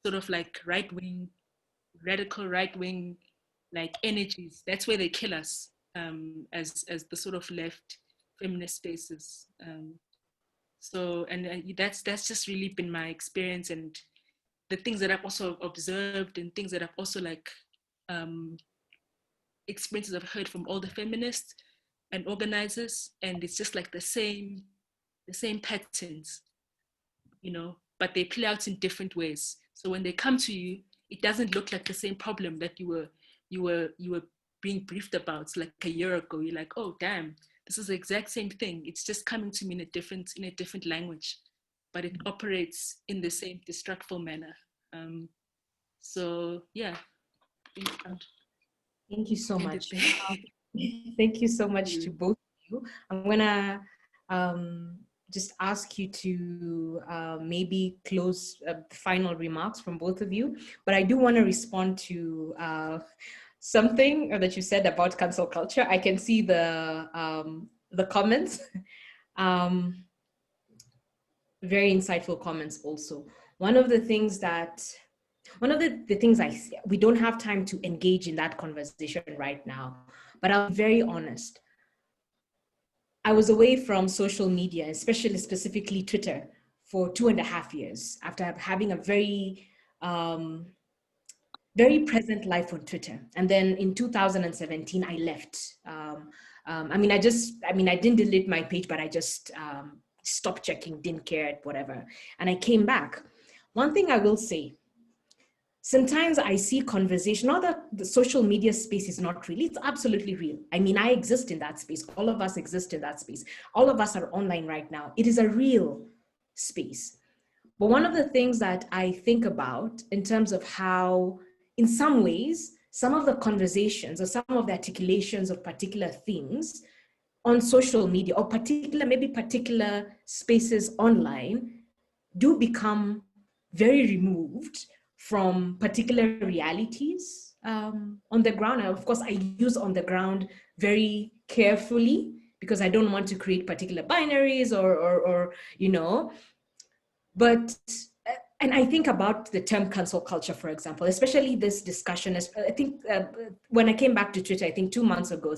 [SPEAKER 1] sort of like radical right-wing like energies, that's where they kill us as the sort of left feminist spaces. So, and that's just really been my experience, and the things that I've also observed, and things that I've also like experiences I've heard from all the feminists and organizers, and it's just like the same patterns, you know, but they play out in different ways. So when they come to you, it doesn't look like the same problem that you were being briefed about like a year ago. You're like, oh damn, this is the exact same thing. It's just coming to me in a different language, but it operates in the same destructful manner. So yeah.
[SPEAKER 2] Thank you so much. Thank you so much to both of you. I'm gonna just ask you to maybe close final remarks from both of you, but I do want to respond to something that you said about cancel culture. I can see the comments. Very insightful comments also. One of the things we don't have time to engage in that conversation right now, but I'll be very honest. I was away from social media, especially specifically Twitter, for 2.5 years after having a very, very present life on Twitter. And then in 2017, I left. I didn't delete my page, but I just stopped checking, didn't care, whatever. And I came back. One thing I will say, sometimes I see conversation, not that the social media space is not real, it's absolutely real. I mean, I exist in that space. All of us exist in that space. All of us are online right now. It is a real space. But one of the things that I think about in terms of how, in some ways, some of the conversations or some of the articulations of particular things on social media or particular spaces online do become very removed from particular realities on the ground. And of course, I use on the ground very carefully because I don't want to create particular binaries or but, and I think about the term cancel culture, for example, especially this discussion. I think when I came back to Twitter, I think 3 months ago,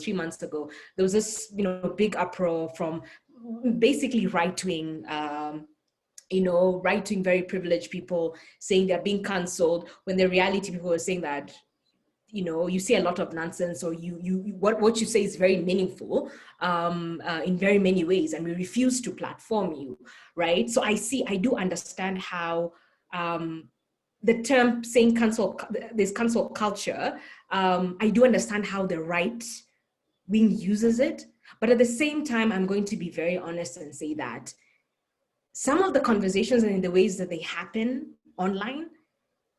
[SPEAKER 2] there was this, big uproar from basically right-wing, right-wing, very privileged people saying they're being canceled, when the reality people were saying that, you say a lot of nonsense, or what you say is very meaningful in very many ways, and we refuse to platform you, right? So I do understand how the term saying this cancel culture, I do understand how the right wing uses it, but at the same time, I'm going to be very honest and say that some of the conversations and in the ways that they happen online,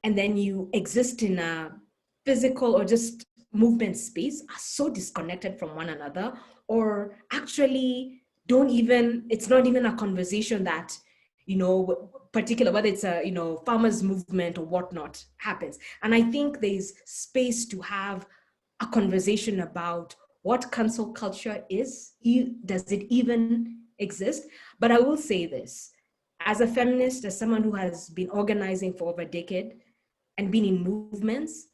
[SPEAKER 2] and then you exist in a physical or just movement space, are so disconnected from one another, or actually it's not even a conversation that, particular, whether it's a, farmers movement or whatnot happens. And I think there's space to have a conversation about what cancel culture is. Does it even exist? But I will say this, as a feminist, as someone who has been organizing for over a decade and been in movements,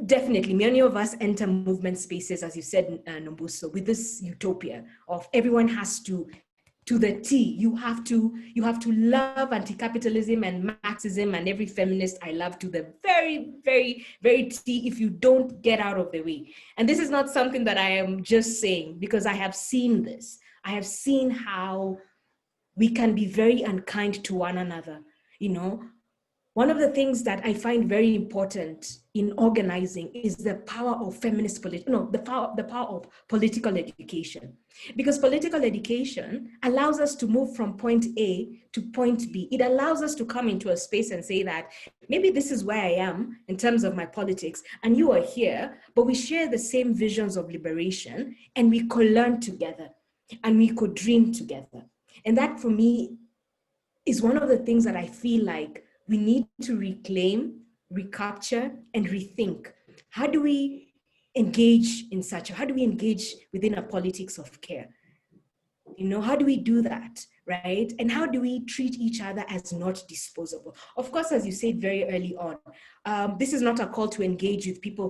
[SPEAKER 2] definitely many of us enter movement spaces, as you said, Nombuso, with this utopia of everyone has to the T, you have to love anti-capitalism and Marxism and every feminist I love to the very, very, very T if you don't get out of the way. And this is not something that I am just saying, because I have seen this. I have seen how we can be very unkind to one another. One of the things that I find very important in organizing is the power of the power of political education. Because political education allows us to move from point A to point B. It allows us to come into a space and say that maybe this is where I am in terms of my politics, and you are here, but we share the same visions of liberation, and we could learn together, and we could dream together. And that, for me, is one of the things that I feel like we need to reclaim, recapture, and rethink. How do we engage how do we engage within a politics of care? How do we do that, right? And how do we treat each other as not disposable? Of course, as you said very early on, this is not a call to engage with people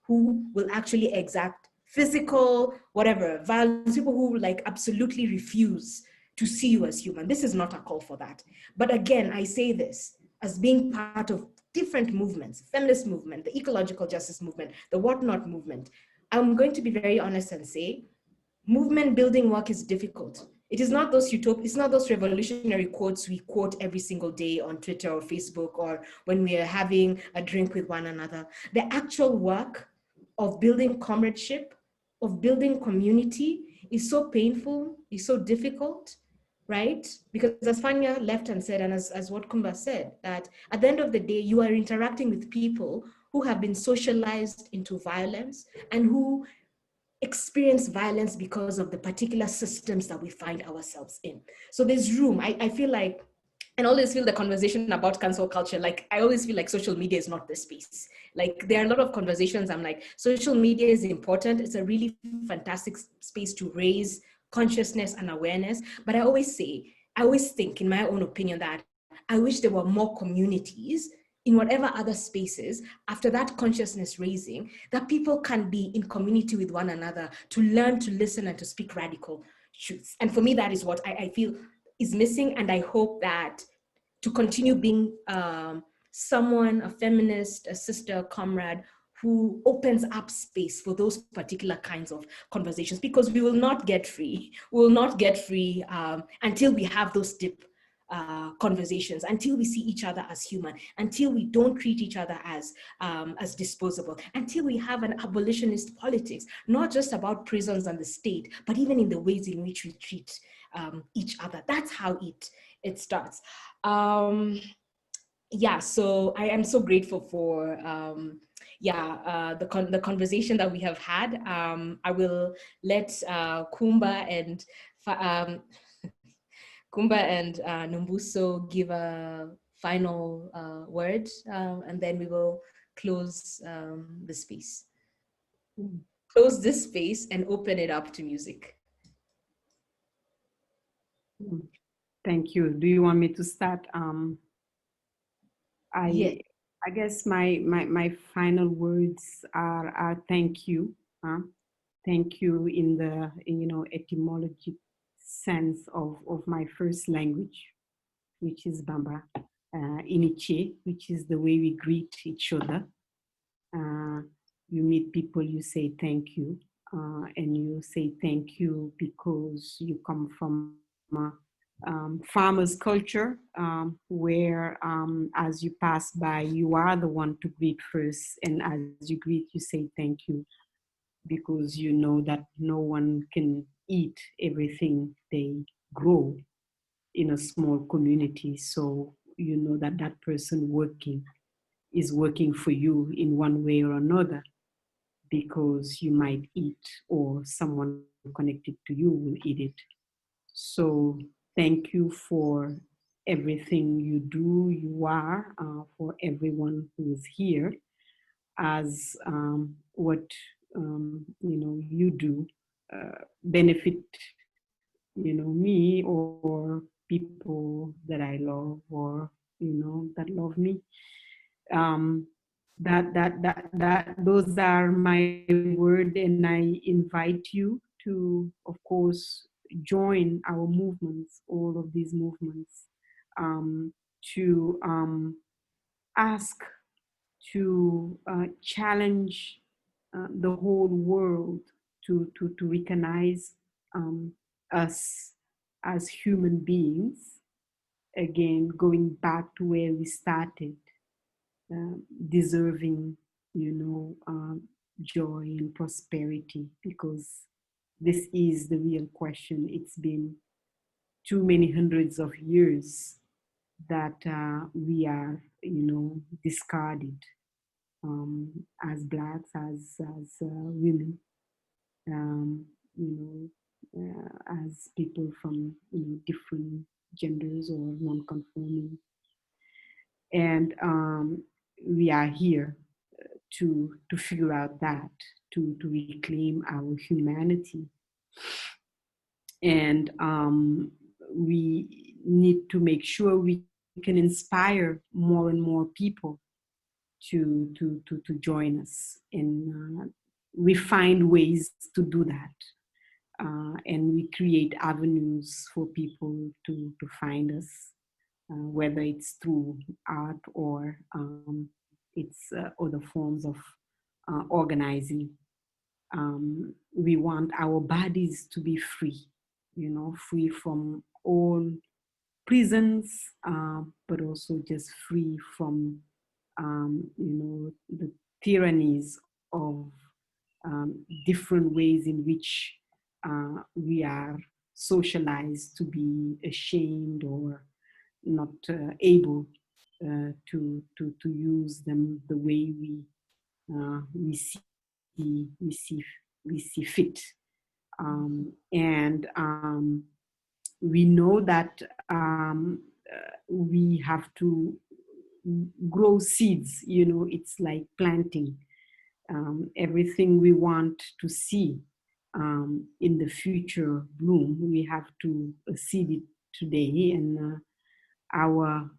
[SPEAKER 2] who will actually exact physical, whatever, violence, people who absolutely refuse to see you as human. This is not a call for that. But again, I say this as being part of different movements, feminist movement, the ecological justice movement, the whatnot movement. I'm going to be very honest and say, movement building work is difficult. It is not those it's not those revolutionary quotes we quote every single day on Twitter or Facebook, or when we are having a drink with one another. The actual work of building comradeship, of building community is so painful, is so difficult, right? Because as Fania left and said, and as what Kumba said, that at the end of the day, you are interacting with people who have been socialized into violence and who experience violence because of the particular systems that we find ourselves in. So there's room. I feel like and always feel the conversation about cancel culture, like I always feel like social media is not the space. Like there are a lot of conversations, I'm like, social media is important, it's a really fantastic space to raise consciousness and awareness, but I always think in my own opinion that I wish there were more communities in whatever other spaces after that consciousness raising, that people can be in community with one another to learn to listen and to speak radical truths. And for me, that is what I feel is missing. And I hope that to continue being someone, a feminist, a sister, a comrade, who opens up space for those particular kinds of conversations, because we will not get free. We will not get free until we have those deep conversations, until we see each other as human, until we don't treat each other as disposable, until we have an abolitionist politics, not just about prisons and the state, but even in the ways in which we treat each other. That's how it starts. Yeah, so I am so grateful for the conversation that we have had. I will let Kumba and Nombuso give a final word, and then we will close the space. Close this space and open it up to music.
[SPEAKER 5] Thank you. Do you want me to start?
[SPEAKER 2] Yes.
[SPEAKER 5] I guess my final words are thank you. Thank you in the etymologic sense of my first language, which is Bamba, Iniche, which is the way we greet each other. You meet people, you say thank you, and you say thank you because you come from farmers' culture, where as you pass by, you are the one to greet first, and as you greet, you say thank you, because you know that no one can eat everything they grow in a small community. So you know that that person is working for you in one way or another, because you might eat, or someone connected to you will eat it. So thank you for everything you do, you are, for everyone who is here, as what you do benefit me or people that I love, or that love me. Those are my word, and I invite you to, of course, join our movements, all of these movements, to ask, to challenge the whole world to recognize us as human beings. Again, going back to where we started, deserving, joy and prosperity, because this is the real question. It's been too many hundreds of years that we are, discarded as Blacks, as women, as people from different genders or non-conforming, and we are here to figure out that, to reclaim our humanity, and we need to make sure we can inspire more and more people to join us, and we find ways to do that, and we create avenues for people to find us, whether it's through art or it's other forms of organizing. We want our bodies to be free, free from all prisons, but also just free from the tyrannies of different ways in which we are socialized to be ashamed or not able to use them the way we see fit, and we know that we have to grow seeds, you know, it's like planting. Everything we want to see in the future bloom, we have to seed it today. And our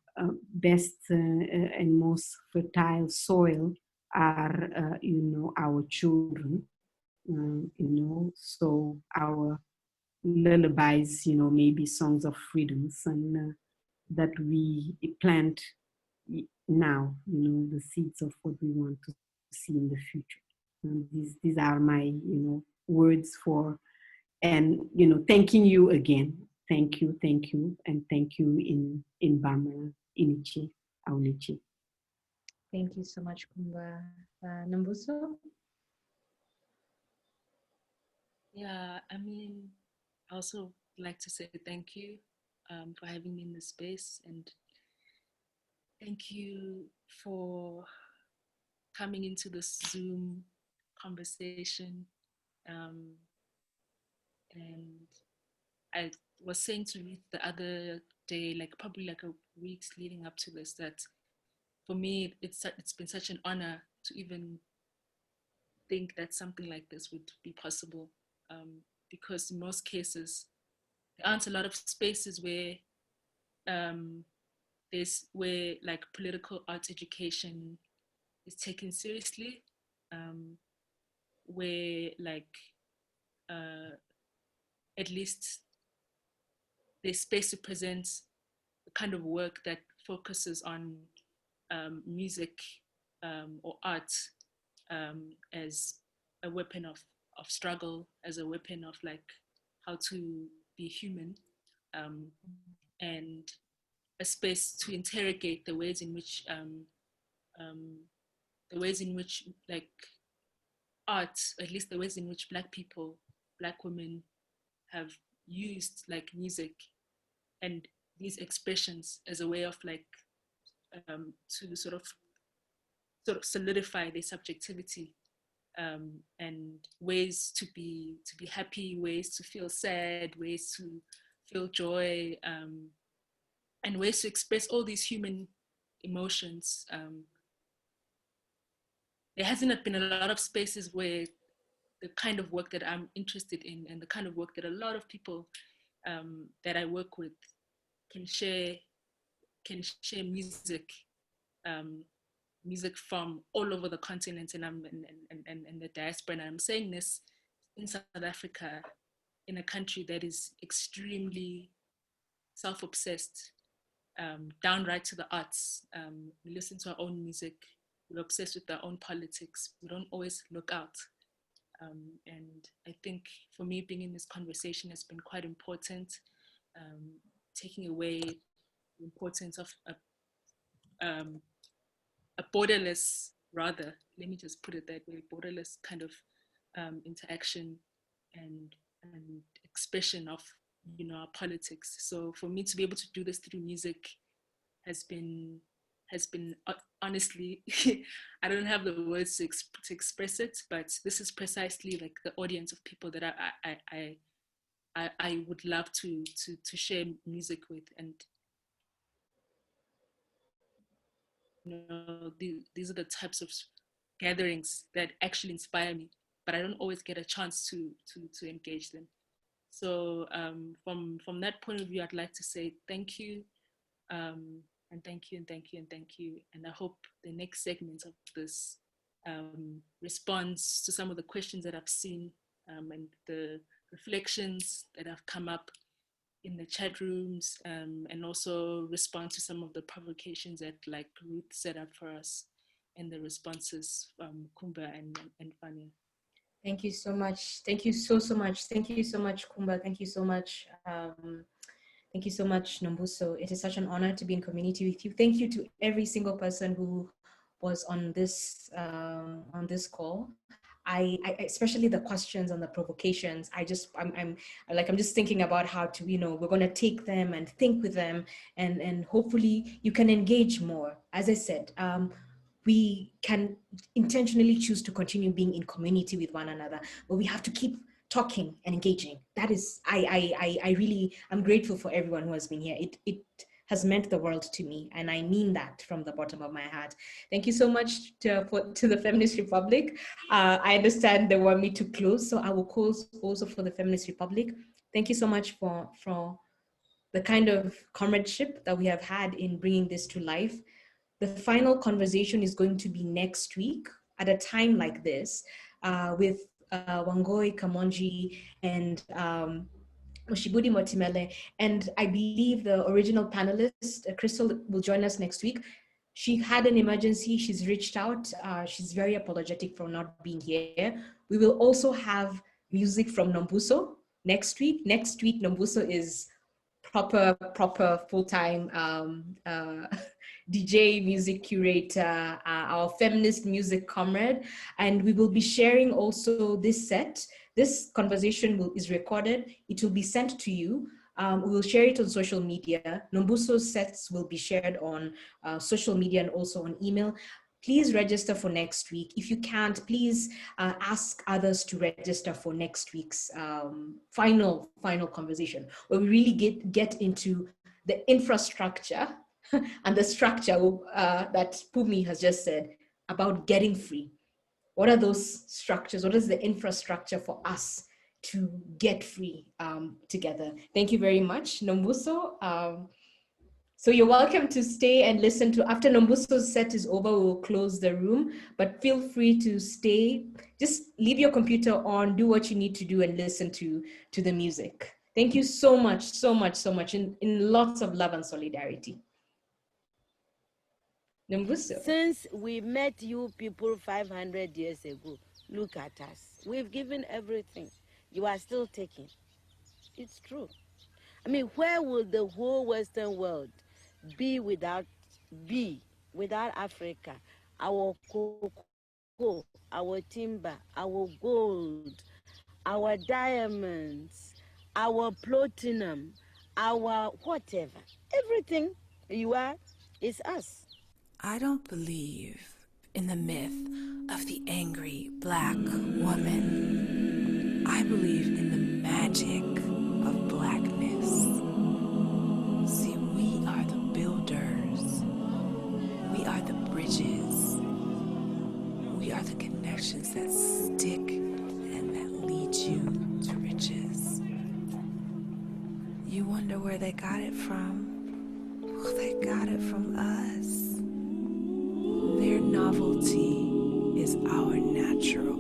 [SPEAKER 5] best and most fertile soil are, you know, our children, you know, so our lullabies, you know, maybe songs of freedoms, and that we plant now, you know, the seeds of what we want to see in the future. And these are my, you know, words for, and, you know, thanking you again. Thank you, and thank you in Bama, Inichi, Aunichi.
[SPEAKER 2] Thank you so much, Kumba. Nambuso?
[SPEAKER 1] Yeah, I mean, I also like to say thank you for having me in this space, and thank you for coming into this Zoom conversation. And I was saying to Ruth the other day, like probably like a weeks leading up to this, that for me, it's been such an honor to even think that something like this would be possible. Because in most cases, there aren't a lot of spaces where where like political arts education is taken seriously, where like at least there's space to present the kind of work that focuses on music or art as a weapon of struggle, as a weapon of like how to be human, and a space to interrogate the ways in which like art, at least the ways in which Black people, Black women have used like music and these expressions as a way of like to sort of solidify their subjectivity, and ways to be happy, ways to feel sad, ways to feel joy, and ways to express all these human emotions. There hasn't been a lot of spaces where the kind of work that I'm interested in and the kind of work that a lot of people that I work with can share music, music from all over the continent, and and the diaspora. And I'm saying this in South Africa, in a country that is extremely self-obsessed, downright to the arts. We listen to our own music. We're obsessed with our own politics. We don't always look out. And I think for me, being in this conversation has been quite important, taking away the importance of a borderless, rather, let me just put it that way, borderless kind of interaction and expression of, you know, our politics. So for me to be able to do this through music has been honestly, I don't have the words to express it, but this is precisely like the audience of people that I would love to share music with. And you know, these are the types of gatherings that actually inspire me, but I don't always get a chance to engage them. So from that point of view, I'd like to say thank you, and thank you, and thank you, and thank you. And I hope the next segment of this responds to some of the questions that I've seen, and the reflections that have come up in the chat rooms, and also respond to some of the provocations that like Ruth set up for us and the responses from Kumba and Fania.
[SPEAKER 2] Thank you so much. Thank you so much. Thank you so much, Kumba. Thank you so much. Thank you so much, Nambuso. It is such an honor to be in community with you. Thank you to every single person who was on this call. I especially the questions and the provocations. I'm just thinking about how to, you know, we're going to take them and think with them, and hopefully you can engage more. As I said, we can intentionally choose to continue being in community with one another, but we have to keep talking and engaging. That is, I'm grateful for everyone who has been here. has meant the world to me. And I mean that from the bottom of my heart. Thank you so much to the Feminist Republic. I understand they want me to close, so I will close also for the Feminist Republic. Thank you so much for the kind of comradeship that we have had in bringing this to life. The final conversation is going to be next week at a time like this with Wangoi Kamonji and Oshibudi Motimele. And I believe the original panelist, Crystal, will join us next week. She had an emergency, she's reached out. She's very apologetic for not being here. We will also have music from Nombuso next week. Next week, Nombuso is proper full-time DJ, music curator, our feminist music comrade. And we will be sharing also this set. This conversation is recorded. It will be sent to you. We will share it on social media. Nombuso's sets will be shared on social media and also on email. Please register for next week. If you can't, please ask others to register for next week's final conversation, where we really get into the infrastructure and the structure that Pumi has just said about getting free. What are those structures? What is the infrastructure for us to get free together? Thank you very much, Nombuso. So you're welcome to stay and listen to, after Nombuso's set is over, we'll close the room, but feel free to stay. Just leave your computer on, do what you need to do and listen to the music. Thank you so much, in lots of love and solidarity. Nombuso.
[SPEAKER 8] Since we met you people 500 years ago, look at us. We've given everything. You are still taking. It's true. I mean, where would the whole Western world be without Africa? Our cocoa, our timber, our gold, our diamonds, our platinum, our whatever. Everything you are is us.
[SPEAKER 9] I don't believe in the myth of the angry black woman. I believe in the magic of blackness. See, we are the builders. We are the bridges. We are the connections that stick and that lead you to riches. You wonder where they got it from? Well, they got it from us. Their novelty is our natural.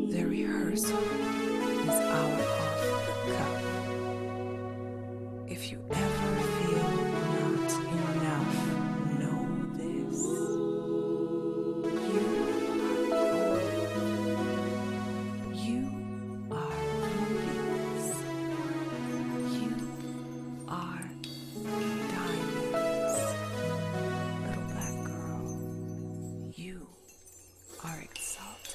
[SPEAKER 9] Their rehearsal is our off the cuff. If you ever feel not enough, know this. You are rubies. You are diamonds. Little black girl, you are exalted.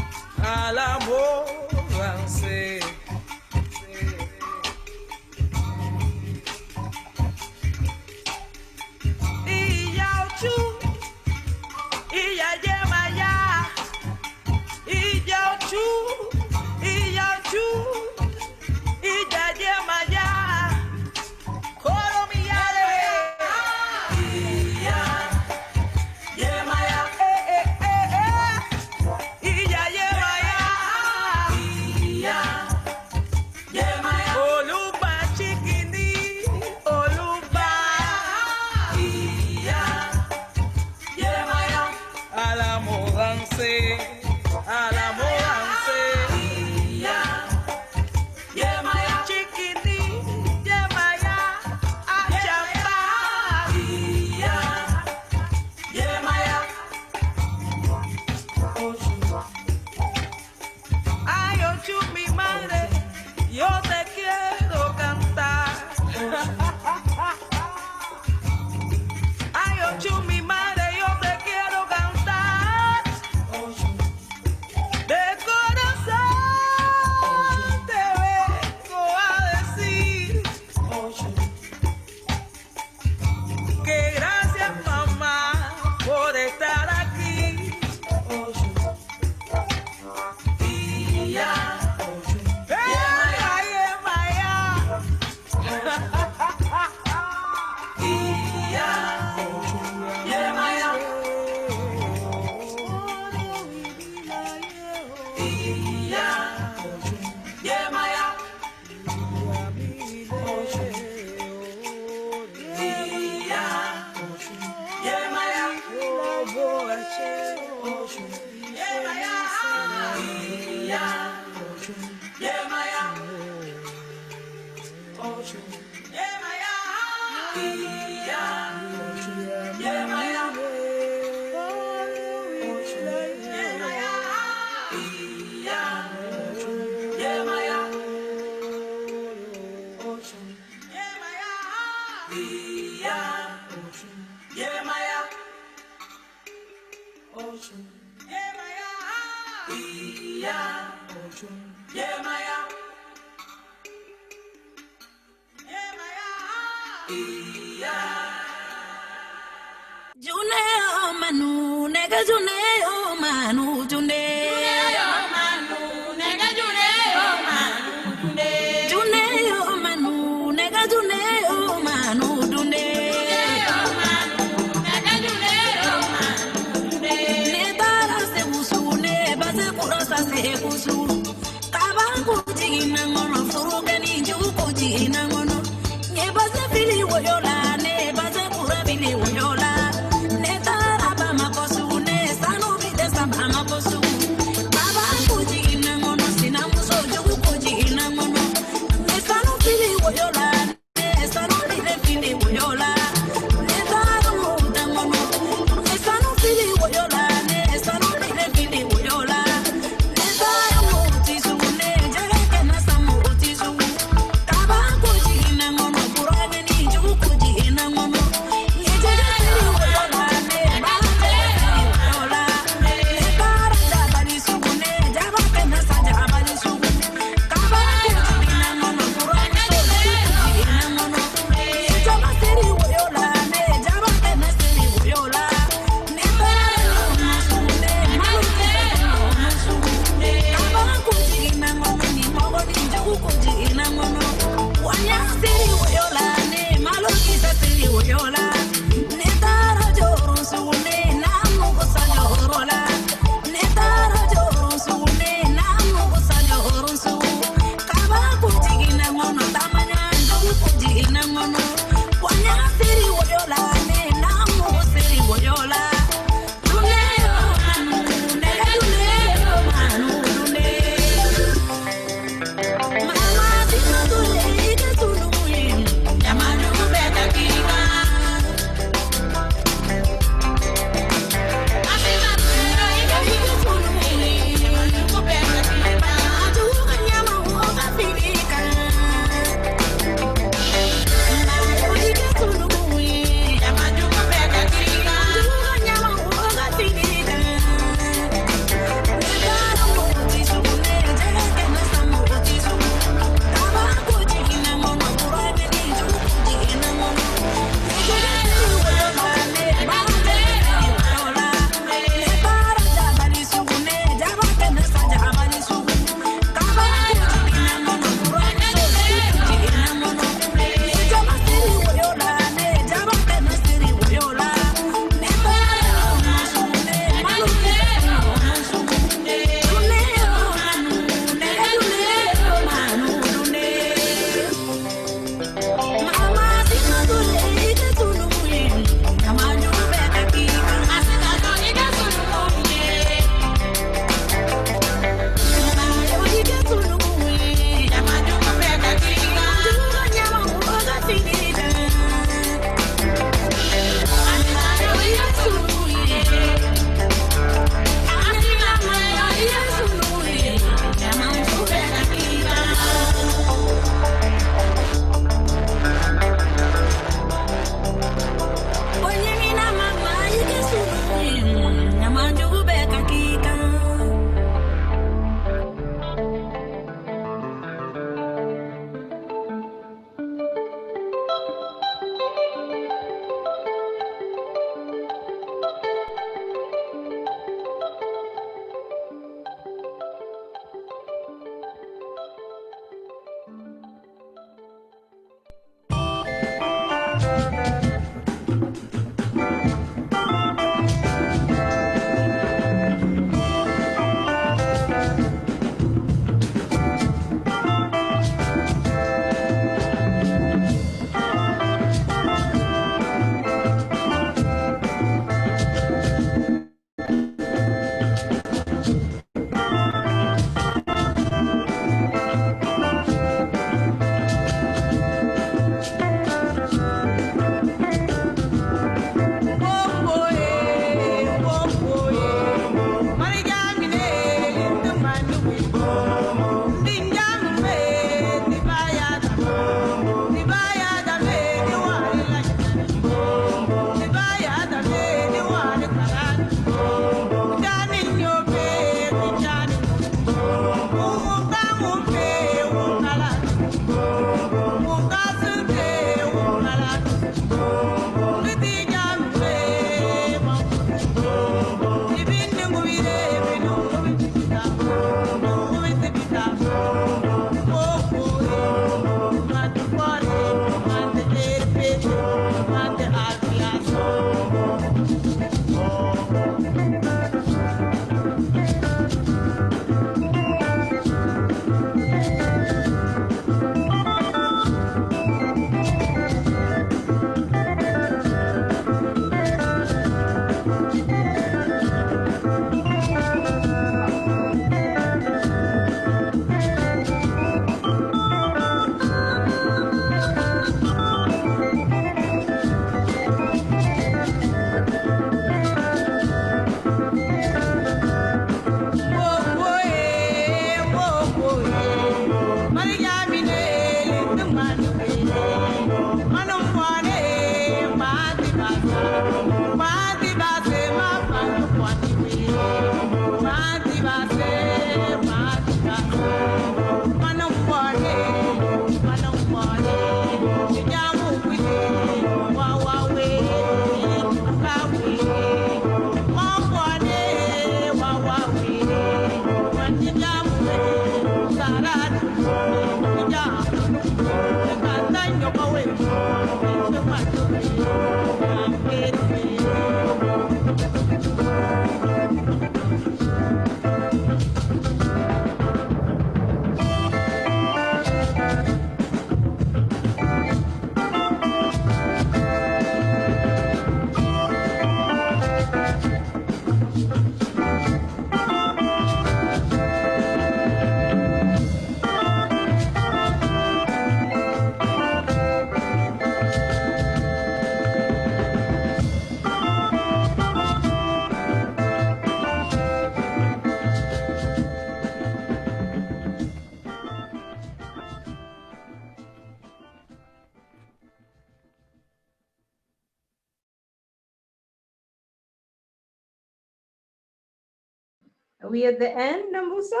[SPEAKER 2] Are we at the end, Nambuso?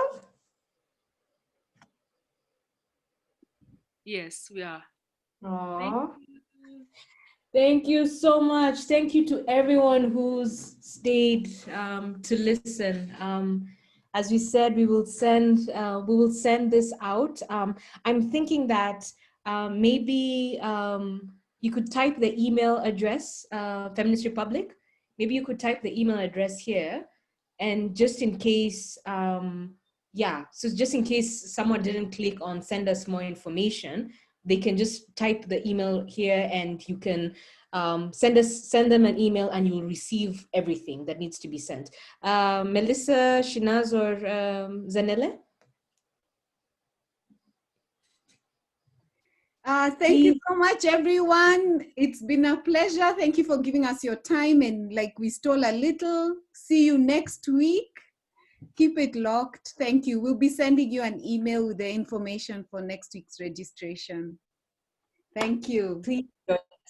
[SPEAKER 1] Yes, we are.
[SPEAKER 2] Aww. Thank you so much. Thank you to everyone who's stayed to listen. As we said, we will send this out. I'm thinking that maybe you could type the email address, Feminist Republik. Maybe you could type the email address here, and just in case, so just in case someone didn't click on send us more information, they can just type the email here, and you can send them an email, and you will receive everything that needs to be sent. Melissa, Shinaz, or Zanele?
[SPEAKER 4] Thank you so much, everyone. It's been a pleasure. Thank you for giving us your time, and like we stole a little. See you next week. Keep it locked. Thank you. We'll be sending you an email with the information for next week's registration. Thank you.
[SPEAKER 2] Please.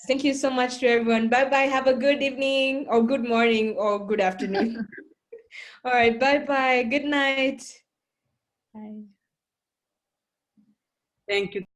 [SPEAKER 2] Thank you so much to everyone. Bye-bye. Have a good evening, or good morning, or good afternoon. All right. Bye-bye. Good night. Bye.
[SPEAKER 5] Thank you.